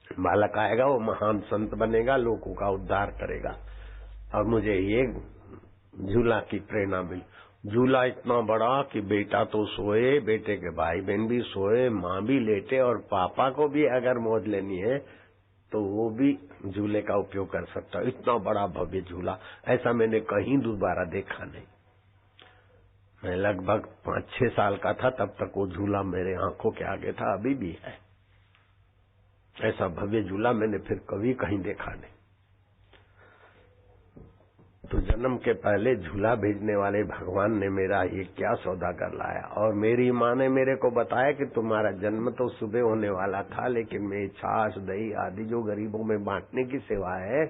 बालक आएगा, वो महान संत बनेगा, लोगों का उद्धार करेगा। और मुझे ये झूला की प्रेरणा मिली। झूला इतना बड़ा कि बेटा तो सोए, बेटे के भाई बहन भी सोए, माँ भी लेटे, और पापा को भी अगर मौज लेनी है तो वो भी झूले का उपयोग कर सकता है। इतना बड़ा भव्य झूला ऐसा मैंने कहीं दोबारा देखा नहीं। मैं लगभग 5-6 साल का था तब तक वो झूला मेरे आंखों के आगे था, अभी भी है। ऐसा भव्य झूला मैंने फिर कभी कहीं देखा नहीं। तो जन्म के पहले झूला भेजने वाले भगवान ने मेरा ये क्या सौदागर लाया। और मेरी माँ ने मेरे को बताया कि तुम्हारा जन्म तो सुबह होने वाला था, लेकिन मैं छाछ दही आदि जो गरीबों में बांटने की सेवा है,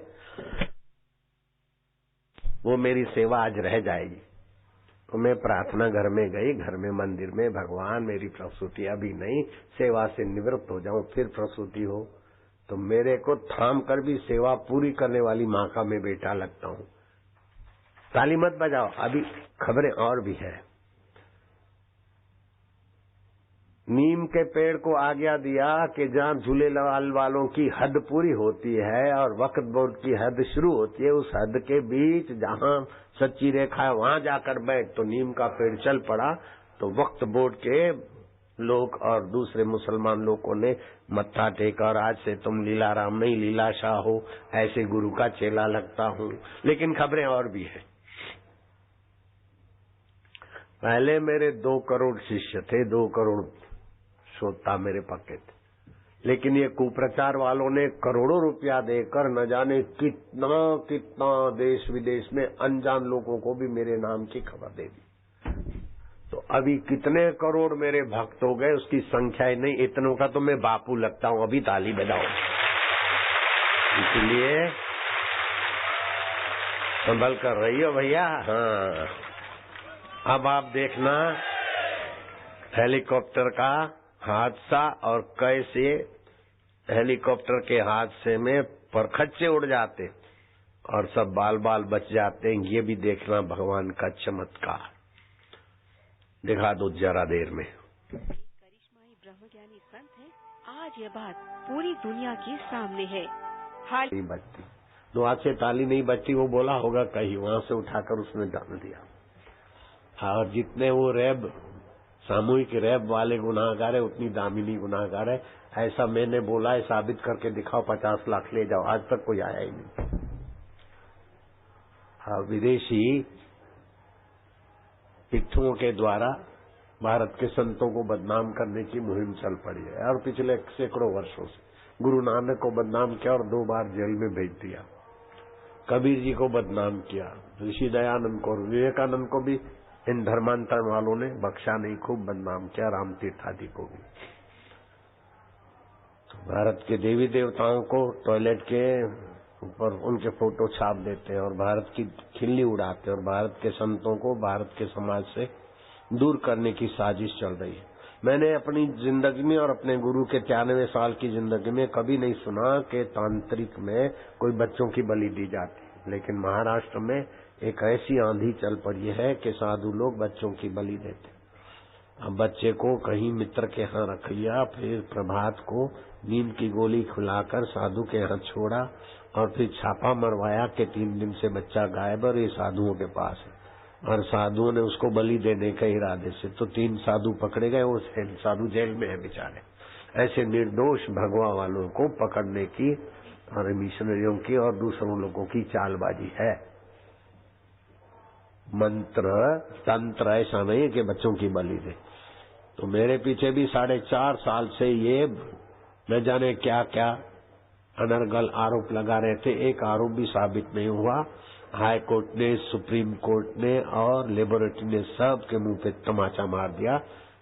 वो मेरी सेवा आज रह जाएगी। तो मैं प्रार्थना घर में गई, घर में मंदिर में, भगवान मेरी प्रसूति अभी नहीं, सेवा से निवृत्त हो जाऊं, फिर प्रसूति हो। तो मेरे को थाम कर भी सेवा पूरी करने वाली माँ का मैं बेटा लगता हूँ। ताली मत बजाओ, अभी खबरें और भी है। नीम के पेड़ को आज्ञा दिया कि जहाँ झूलेलाल वालों की हद पूरी होती है और वक्त बोर्ड की हद शुरू होती है, उस हद के बीच जहाँ सच्ची रेखा है वहां जाकर बैठ। तो नीम का पेड़ चल पड़ा। तो वक्त बोर्ड के लोग और दूसरे मुसलमान लोगों ने मत्था टेका, और आज से तुम लीलाराम नहीं लीलाशाह हो, ऐसे गुरु का चेला लगता हूँ। लेकिन खबरें और भी है। पहले मेरे 2 करोड़ शिष्य थे, 2 करोड़ श्रोता मेरे पक्के थे। लेकिन ये कुप्रचार वालों ने करोड़ों रुपया देकर न जाने कितना कितना देश विदेश में अनजान लोगों को भी मेरे नाम की खबर दे दी। तो अभी कितने करोड़ मेरे भक्त हो गए उसकी संख्या ही नहीं। इतनों का तो मैं बापू लगता हूँ। अभी ताली बजाओ। इसलिए संभल कर रही हो भैया। हाँ, अब आप देखना हेलीकॉप्टर का हादसा, और कैसे हेलीकॉप्टर के हादसे में परखच्चे उड़ जाते और सब बाल बाल बच जाते हैं। ये भी देखना भगवान का चमत्कार। दिखा दो जरा देर में। करिश्माई ब्रह्मज्ञानी संत है। आज यह बात पूरी दुनिया के सामने है। हाल नहीं बचती, 2 हाथ से ताली नहीं बचती। वो बोला होगा कहीं, वहां से उठाकर उसने डाल दिया। और जितने वो रैब सामूहिक रैब वाले गुनाहगार है, उतनी दामिनी गुनाहगार है। ऐसा मैंने बोला है, साबित करके दिखाओ, 50 लाख ले जाओ। आज तक कोई आया ही नहीं। हाँ, विदेशी पिट्ठुओं के द्वारा भारत के संतों को बदनाम करने की मुहिम चल पड़ी है और पिछले सैकड़ों वर्षों से गुरु नानक को बदनाम किया और 2 बार जेल में भेज दिया, कबीर जी को बदनाम किया, ऋषि दयानंद को और विवेकानंद को भी इन धर्मांतरण वालों ने बख्शा नहीं, खूब बदनाम किया, राम तीर्थ आदि को भी। भारत के देवी देवताओं को टॉयलेट के ऊपर उनके फोटो छाप देते हैं और भारत की खिल्ली उड़ाते हैं और भारत के संतों को भारत के समाज से दूर करने की साजिश चल रही है। मैंने अपनी जिंदगी में और अपने गुरु के 93 साल की जिंदगी में कभी नहीं सुना कि तांत्रिक में कोई बच्चों की बलि दी जाती, लेकिन महाराष्ट्र में एक ऐसी आंधी चल पड़ी है कि साधु लोग बच्चों की बलि देते। अब बच्चे को कहीं मित्र के यहाँ रख लिया, फिर प्रभात को नींद की गोली खिलाकर साधु के यहाँ छोड़ा और फिर छापा मरवाया कि 3 दिन से बच्चा गायब और ये साधुओं के पास है, और साधुओं ने उसको बलि देने के इरादे से तो 3 साधु पकड़े गए, वो साधु जेल में है बेचारे। ऐसे निर्दोष भगवा वालों को पकड़ने की और मिशनरियों की और दूसरों लोगों की चालबाजी है। मंत्र तंत्र ऐसा नहीं है कि बच्चों की बलि दे। तो मेरे पीछे भी 4.5 साल से ये न जाने क्या क्या अनर्गल आरोप लगा रहे थे, एक आरोप भी साबित नहीं हुआ। हाई कोर्ट ने, सुप्रीम कोर्ट ने और लेबोरेटरी ने सब के मुंह पे तमाचा मार दिया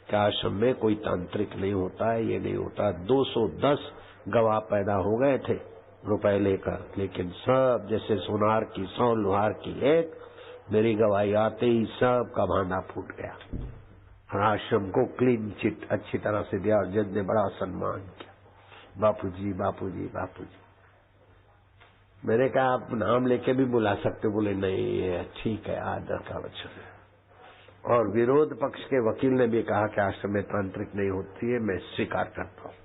कि आश्रम में कोई तांत्रिक नहीं होता है, ये नहीं होता। 210 गवाह पैदा हो गए थे रुपए लेकर, लेकिन सब जैसे सोनार की 100 लोहार की एक, मेरी गवाही आते ही सब का भांडा फूट गया और आश्रम को क्लीन चिट अच्छी तरह से दिया और जज ने बड़ा सम्मान किया। बापूजी बापूजी बापूजी। मैंने कहा आप नाम लेके भी बुला सकते, बोले नहीं ठीक है, आदर का वचन है। और विरोध पक्ष के वकील ने भी कहा कि आश्रम में तांत्रिक नहीं होती है, मैं स्वीकार करता हूं।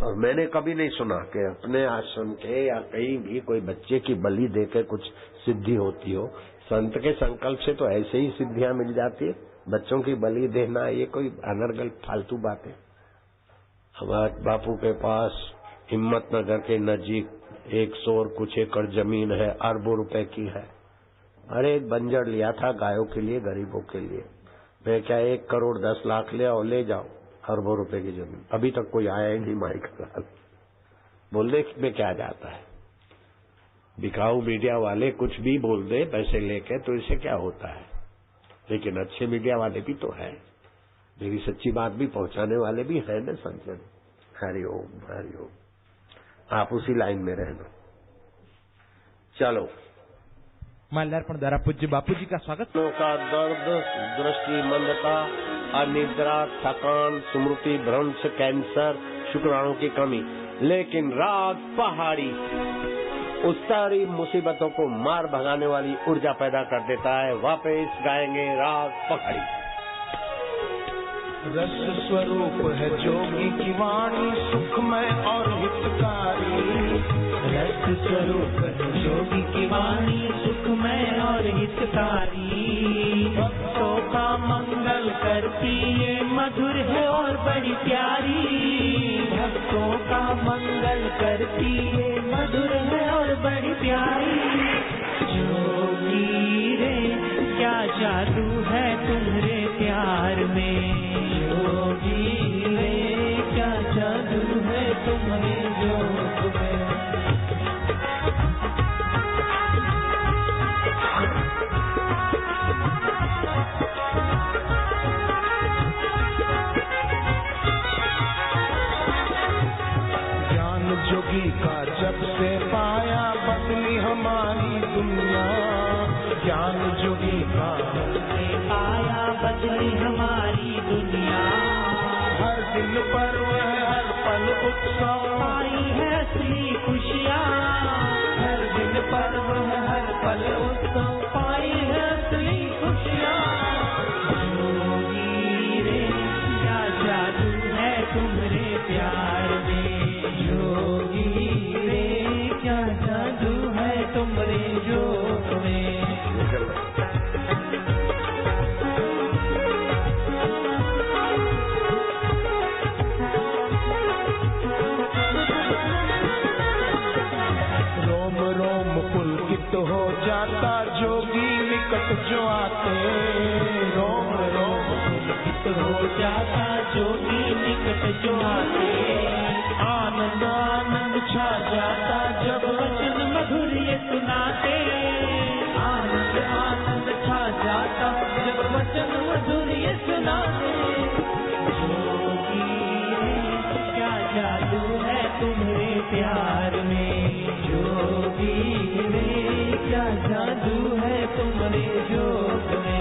और मैंने कभी नहीं सुना कि अपने आश्रम के या कहीं भी कोई बच्चे की बलि देकर कुछ सिद्धि होती हो। संत के संकल्प से तो ऐसे ही सिद्धियां मिल जाती है, बच्चों की बलि देना ये कोई अनर्गल फालतू बात है। हमारे बापू के पास हिम्मतनगर के नजीक 100 और कुछ एकड़ जमीन है, अरबों रुपए की है। अरे एक बंजर लिया था गायों के लिए, गरीबों के लिए। मैं क्या 1 करोड़ 10 लाख ले आओ, ले जाओ, अरबों रुपए की जमीन। अभी तक कोई आया ही नहीं माइक का। बोलने में क्या जाता है, बिकाऊ मीडिया वाले कुछ भी बोल दे पैसे लेके, तो इससे क्या होता है। लेकिन अच्छे मीडिया वाले भी तो है, मेरी सच्ची बात भी पहुंचाने वाले भी है ना संजन। हरिओम हरिओम। आप उसी लाइन में रहना। चलो, माल्यार्पण द्वारा पूज्य बापू जी का स्वागत। का दर्द, दृष्टि मंदता, अनिद्रा, थकान, स्मृति भ्रंश, कैंसर, शुक्राणु की कमी, लेकिन राग पहाड़ी उस सारी मुसीबतों को मार भगाने वाली ऊर्जा पैदा कर देता है। वापस गाएंगे राग पहाड़ी। रस स्वरूप है जोगी की वाणी, सुखमय और हितकारी। रस स्वरूप है जोगी की वाणी, सुखमय और हितकारी। भक्तों का मंगल करती ये मधुर है और बड़ी प्यारी। भक्तों का मंगल करती ये मधुर है और बड़ी प्यारी। जोगी रे क्या जादू है तुम्हारे प्यार में। जोगी रे क्या जादू है तुम्हारे जोग में। ज्ञान जोगी का जब से पाया बदली हमारी दुनिया। ज्ञान जोगी का जब से पाया बदली हमारी दुनिया। हर दिन पर्व है, हर पल उत्सव, आई है असली खुशियाँ। हर दिन पर्व है, हर पल उत्सव, पाई है असली खुशियाँ। जोगी रे क्या जादू है तुम्हारे प्यार में। जोगी रे क्या जादू है तुम्हारे जोग में। रोम रोम पुलकित हो जाता जोगी निकट जो आते। रोम मस्त हो जाता जोगी निकट जो आते। आनंद आनंद छा जाता जब वचन मधुर ये सुनाते। आनंद आनंद छा जाता जब वचन मधुर ये सुनाते। जोगी रे क्या जादू है तुम्हारे प्यार में। जोगी रे क्या जादू है तुम्हारे जोग में।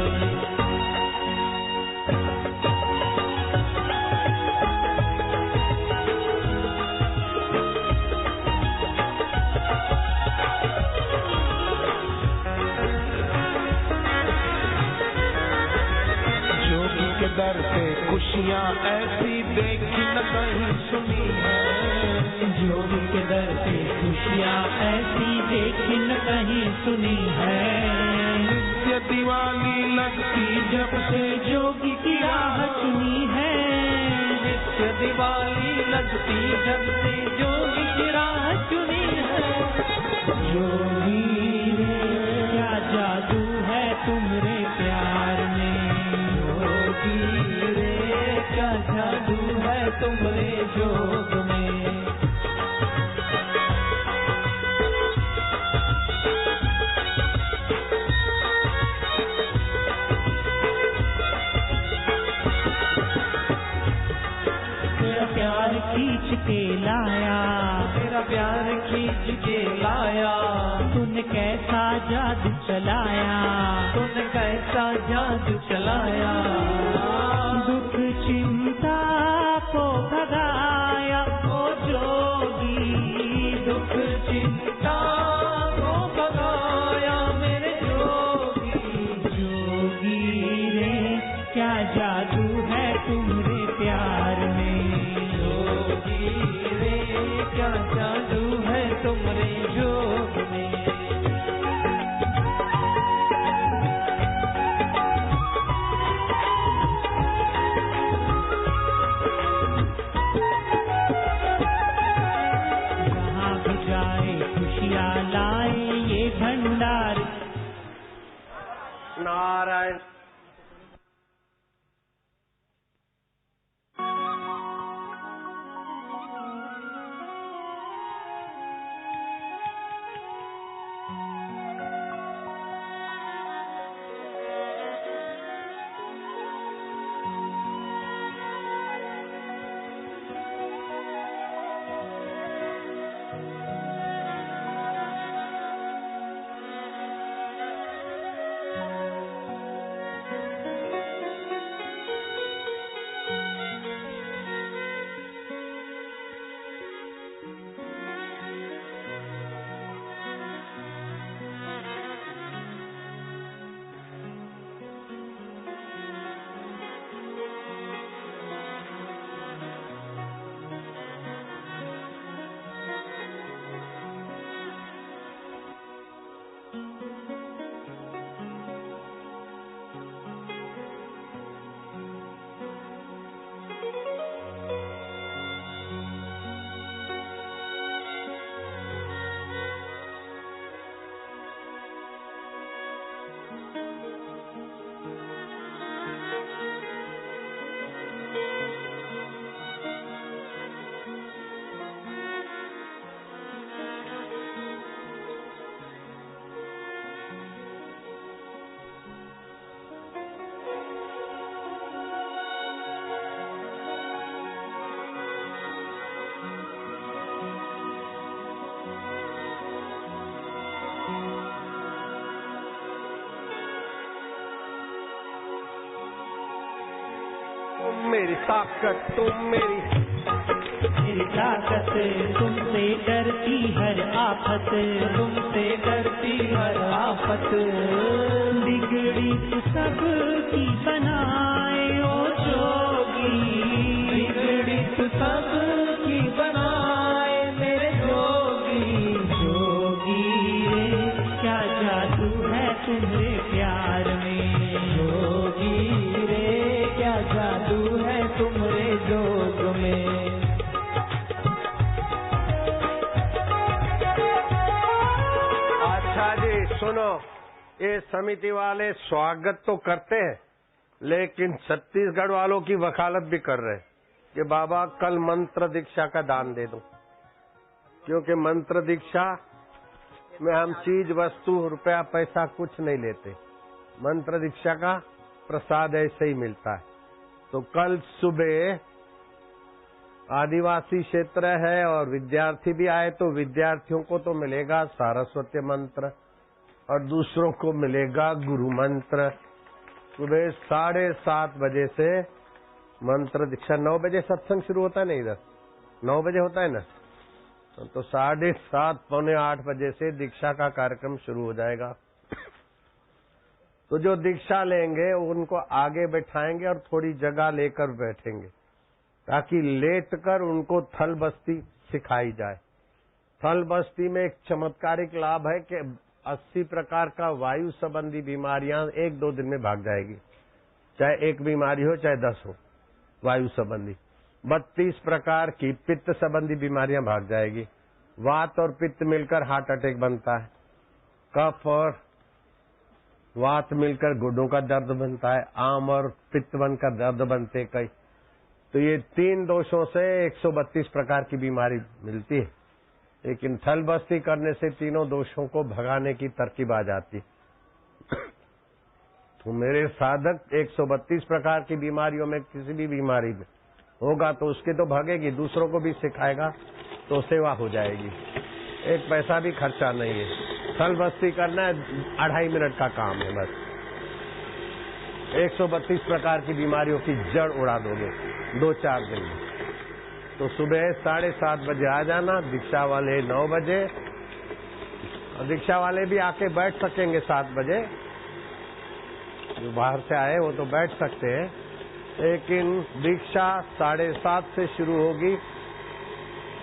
दर से खुशियाँ ऐसी देखी न कहीं सुनी है। जोगी के दर से खुशियाँ ऐसी देखी न कहीं सुनी है। नित्य दिवाली लगती जब से जोगी की राह चुनी है। नित्य दिवाली लगती जब से जोगी की राह चुनी है। जोगी रे क्या जादू है तुम्हारे प्यार में। रे क्या जादू है तुम्हारे जोग में। तेरा प्यार खींच के लाया। तेरा प्यार खींच के लाया। तूने कैसा जादू चलाया। तूने कैसा जादू चलाया। दुख चिंता को भगाया ओ जोगी। दुख चिंता को भगाया मेरे जोगी। जोगी रे क्या जादू है तुम्हारे प्यार में। जोगी रे क्या जादू है तुम्हारे जोग में। भंडार नारायण। मेरी ताकत तुम मेरी ताकत तुमसे डरती हर आफत। तुमसे डरती हर आफत। बिगड़ी सब की बनाए ओ जोगी। बिगड़ी सब की बनाए मेरे जोगी। जोगी रे क्या जादू है तुम्हारे प्यार में। जोगी रे क्या जादू है तुम्हारे जोग में। अच्छा जी सुनो, ये समिति वाले स्वागत तो करते हैं लेकिन छत्तीसगढ़ वालों की वकालत भी कर रहे कि बाबा कल मंत्र दीक्षा का दान दे दो, क्योंकि मंत्र दीक्षा में हम चीज वस्तु रुपया पैसा कुछ नहीं लेते, मंत्र दीक्षा का प्रसाद ऐसे ही मिलता है। तो कल सुबह आदिवासी क्षेत्र है और विद्यार्थी भी आए तो विद्यार्थियों को तो मिलेगा सारस्वती मंत्र और दूसरों को मिलेगा गुरु मंत्र। सुबह 7:30 बजे से मंत्र दीक्षा, 9 बजे सत्संग शुरू होता है ना, इधर 9 बजे होता है ना, तो 7:30 पौने 8 बजे से दीक्षा का कार्यक्रम शुरू हो जाएगा। तो जो दीक्षा लेंगे उनको आगे बैठाएंगे और थोड़ी जगह लेकर बैठेंगे ताकि लेटकर उनको थल बस्ती सिखाई जाए। थल बस्ती में एक चमत्कारिक लाभ है कि 80 प्रकार का वायु संबंधी बीमारियां 1-2 दिन में भाग जाएगी, चाहे एक बीमारी हो चाहे 10 हो वायु संबंधी। 32 प्रकार की पित्त संबंधी बीमारियां भाग जाएगी। वात और पित्त मिलकर हार्ट अटैक बनता है, कफ और वात मिलकर गुर्दों का दर्द बनता है, आम और पित्त बनकर दर्द बनते कई। तो ये 3 दोषों से 132 प्रकार की बीमारी मिलती है, लेकिन थल बस्ती करने से तीनों दोषों को भगाने की तरकीब आ जाती। तो मेरे साधक 132 प्रकार की बीमारियों में किसी भी बीमारी में होगा तो उसकी तो भागेगी, दूसरों को भी सिखाएगा तो सेवा हो जाएगी, एक पैसा भी खर्चा नहीं है। थल बस्ती करना है 2.5 मिनट का काम है बस, 132 प्रकार की बीमारियों की जड़ उड़ा दोगे 2-4 दिन में। तो सुबह 7:30 बजे आ जाना, दीक्षा वाले 9 बजे, और दीक्षा वाले भी आके बैठ सकेंगे 7 बजे, जो बाहर से आए वो तो बैठ सकते हैं, लेकिन दीक्षा 7:30 से शुरू होगी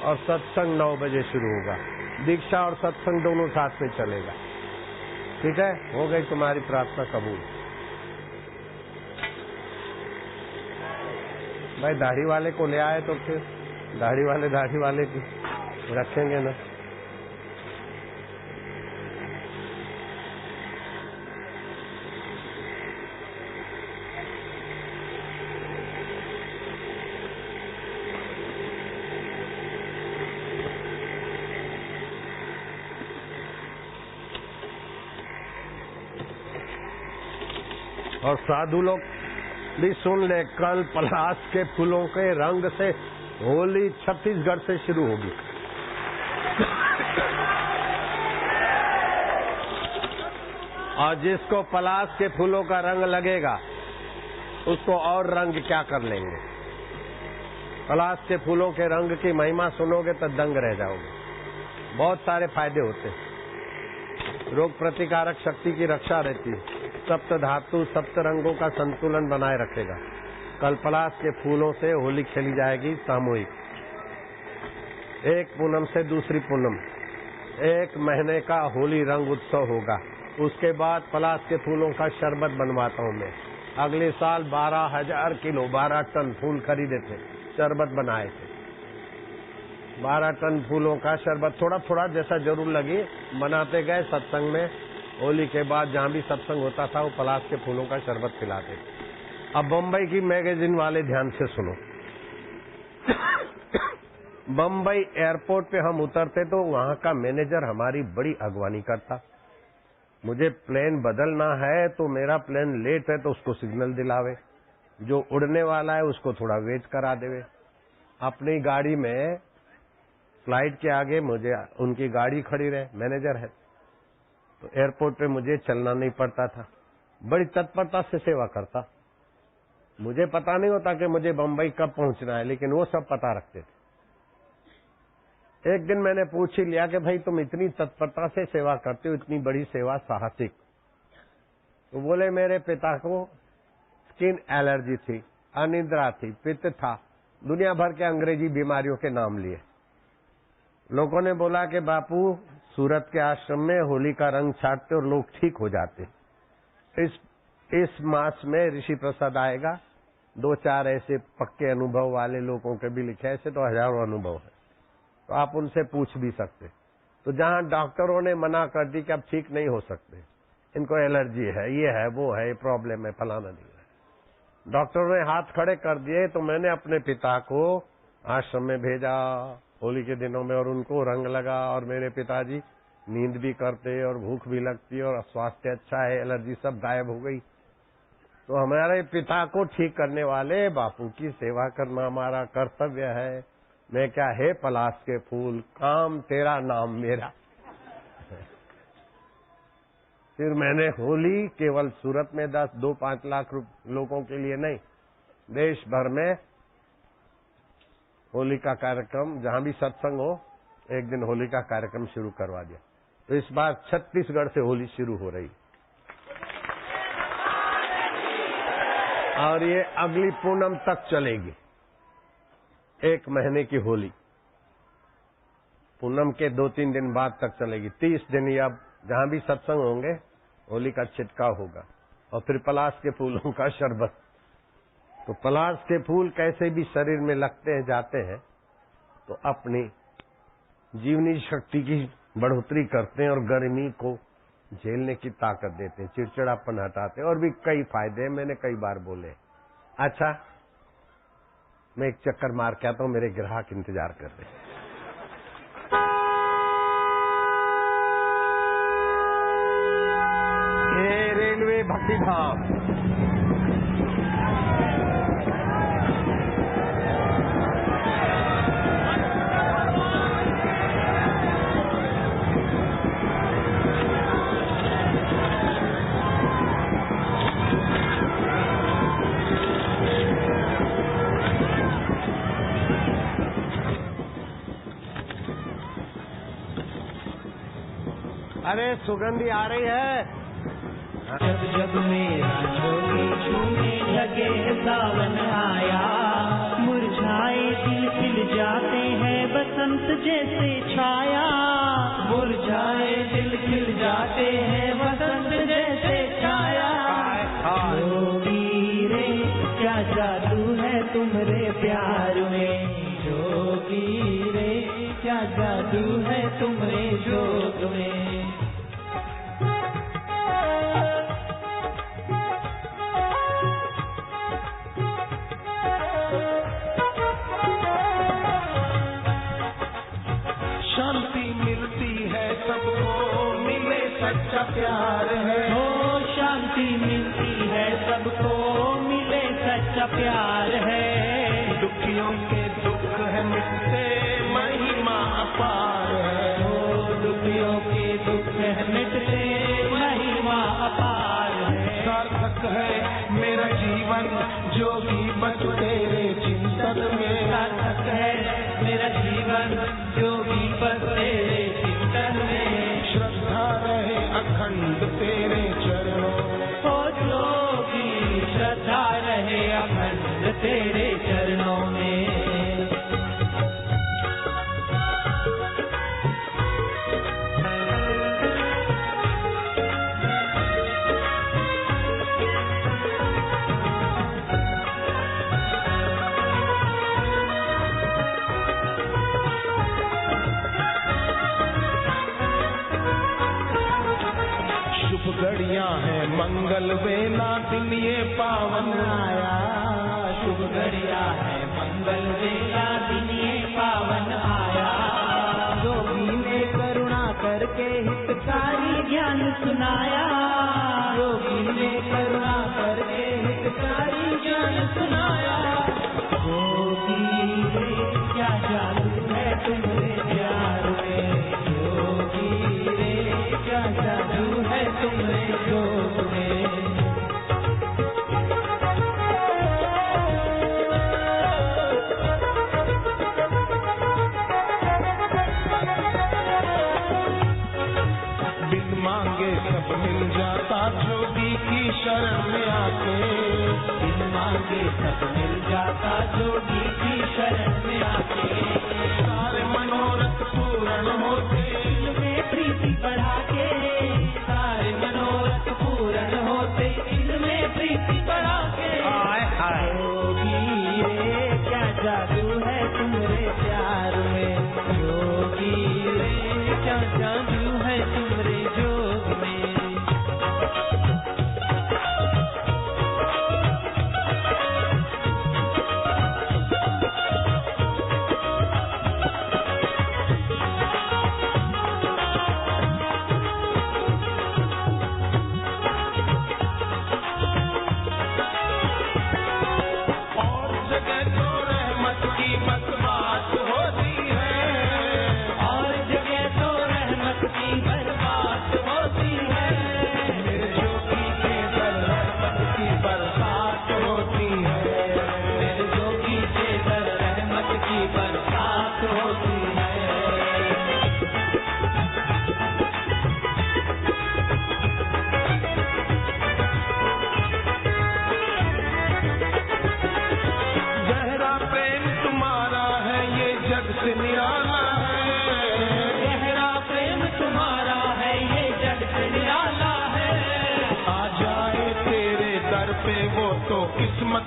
और सत्संग 9 बजे शुरू होगा। दीक्षा और सत्संग दोनों साथ में चलेगा। ठीक है, हो गई तुम्हारी प्रार्थना कबूल। भाई दाढ़ी वाले को ले आए तो फिर दाढ़ी वाले की रखेंगे ना। और साधु लोग भी सुन ले, कल पलाश के फूलों के रंग से होली छत्तीसगढ़ से शुरू होगी। और जिसको पलाश के फूलों का रंग लगेगा उसको और रंग क्या कर लेंगे। पलाश के फूलों के रंग की महिमा सुनोगे तो दंग रह जाओगे। बहुत सारे फायदे होते हैं, रोग प्रतिकारक शक्ति की रक्षा रहती है, सप्त धातु सप्त रंगों का संतुलन बनाए रखेगा। कल पलाश के फूलों से होली खेली जाएगी सामूहिक, एक पूनम से दूसरी पूनम, 1 महीने का होली रंग उत्सव होगा। उसके बाद पलाश के फूलों का शरबत बनवाता हूँ मैं। अगले साल 12,000 किलो 12 टन फूल खरीदे थे, शरबत बनाए थे। 12 टन फूलों का शरबत थोड़ा थोड़ा जैसा जरूर लगी बनाते गए। सत्संग में होली के बाद जहां भी सत्संग होता था वो पलाश के फूलों का शरबत पिलाते थे। अब बम्बई की मैगजीन वाले ध्यान से सुनो। बम्बई एयरपोर्ट पे हम उतरते तो वहां का मैनेजर हमारी बड़ी अगवानी करता। मुझे प्लेन बदलना है तो मेरा प्लेन लेट है तो उसको सिग्नल दिलावे, जो उड़ने वाला है उसको थोड़ा वेट करा देवे। अपनी गाड़ी में फ्लाइट के आगे मुझे उनकी गाड़ी खड़ी रहे, मैनेजर है तो एयरपोर्ट पे मुझे चलना नहीं पड़ता था। बड़ी तत्परता से सेवा करता। मुझे पता नहीं होता कि मुझे बम्बई कब पहुंचना है, लेकिन वो सब पता रखते थे। एक दिन मैंने पूछ ही लिया कि भाई तुम इतनी तत्परता से सेवा करते हो, इतनी बड़ी सेवा, साहसिक। तो बोले मेरे पिता को स्किन एलर्जी थी, अनिद्रा थी, पित्त था, दुनिया भर के अंग्रेजी बीमारियों के नाम लिए। लोगों ने बोला कि बापू सूरत के आश्रम में होली का रंग छाटते और लोग ठीक हो जाते। इस मास में ऋषि प्रसाद आएगा, 2-4 ऐसे पक्के अनुभव वाले लोगों के भी लिखे, ऐसे तो हजारों अनुभव है, तो आप उनसे पूछ भी सकते। तो जहां डॉक्टरों ने मना कर दी कि अब ठीक नहीं हो सकते, इनको एलर्जी है, ये है, वो है, ये प्रॉब्लम है, फलाना नहीं है, डॉक्टर ने हाथ खड़े कर दिए तो मैंने अपने पिता को आश्रम में भेजा होली के दिनों में, और उनको रंग लगा। और मेरे पिताजी नींद भी करते और भूख भी लगती और स्वास्थ्य अच्छा है, एलर्जी सब गायब हो गई। तो हमारे पिता को ठीक करने वाले बापू की सेवा करना हमारा कर्तव्य है। मैं क्या है पलाश के फूल, काम तेरा नाम मेरा। फिर मैंने होली केवल सूरत में 2-5 लाख लोगों के लिए नहीं, देश भर में होली का कार्यक्रम, जहां भी सत्संग हो एक दिन होली का कार्यक्रम शुरू करवा दिया। तो इस बार छत्तीसगढ़ से होली शुरू हो रही और ये अगली पूनम तक चलेगी। 1 महीने की होली पूनम के 2-3 दिन बाद तक चलेगी। 30 दिन या जहां भी सत्संग होंगे होली का छिटकाव होगा। और फिर पलाश के फूलों का शरबत। तो पलाश के फूल कैसे भी शरीर में लगते हैं जाते हैं तो अपनी जीवनी शक्ति की बढ़ोतरी करते हैं और गर्मी को झेलने की ताकत देते हैं, चिड़चिड़ापन हटाते हैं और भी कई फायदे मैंने कई बार बोले। अच्छा, मैं एक चक्कर मार के आता हूं, मेरे ग्राहक इंतजार कर रहे हैं। ये रेलवे भक्ति भाव। अरे सुगंधी आ रही है। जब जब मेरा झोली छूने लगे सावन आया, मुरझाए दिल खिल जाते हैं बसंत जैसे छाया। मुरझाए दिल खिल जाते हैं बसंत जैसे छाया। जोगी रे क्या जादू है तुम्हारे प्यार में, जोगी रे क्या जादू है तुम्हारे जोग में। सच्चा प्यार है, हो शांति मिलती है सबको, मिले सच्चा प्यार है। दुखियों के दुख है मिटते, महिमा अपार है। हो दुखियों के दुख है मिटते, महिमा अपार है। सार्थक है मेरा जीवन जोगी बस तेरे चिंतन में। सार्थक है मेरा जीवन जोगी बस तेरे चिंतन में। श्रद्धा रहे अखंड तेरे चरणों में, हो जोगी श्रद्धा रहे अखंड तेरे चरणों में। घड़ियां हैं मंगल वेला दिन ये पावन आया। शुभ घड़ियां है मंगल वेला दिन ये पावन आया। जोगी ने करुणा करके हितकारी ज्ञान सुनाया। जोगी ने करुणा करके हितकारी ज्ञान सुनाया। जोगी रे क्या जादू है तुम्हारे प्यार में, जोगी रे क्या जादू है तुम्हारे जोग में। बिन मांगे सब मिल जाता जोगी की शरण में आके। बिन मांगे सब मिल जाता जोगी की शरण में आके। सारे मनोरथ पूर्ण होते, दिल में प्रीति बढ़ा के। सारे मनोरथ पूर्ण होते, दिल में प्रीति बढ़ा के। जोगी रे क्या जादू है तुम्हारे प्यार में, जोगी रे क्या जादू है तुम्हारे जोग में।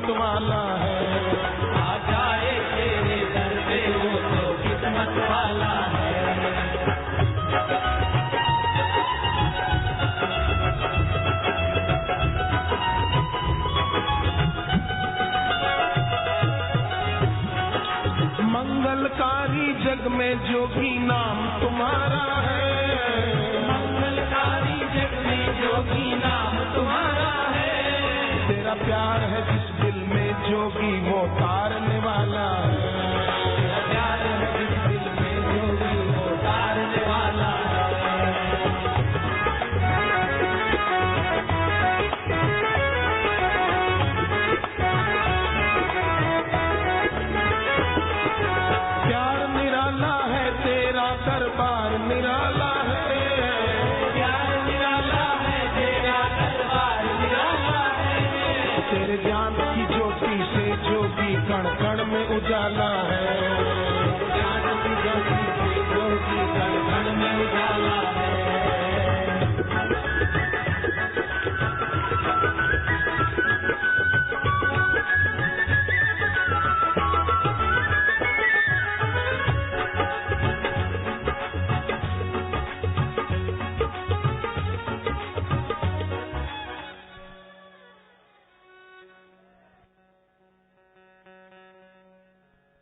किस्मत वाला है। आ जाए तेरे दर पे वो तो किस्मत वाला है। मंगलकारी जग में जोगी नाम तुम्हारा है। मंगलकारी जग में जोगी नाम तुम्हारा है। तेरा प्यार है जिस दिल में जोगी वो तारने वाला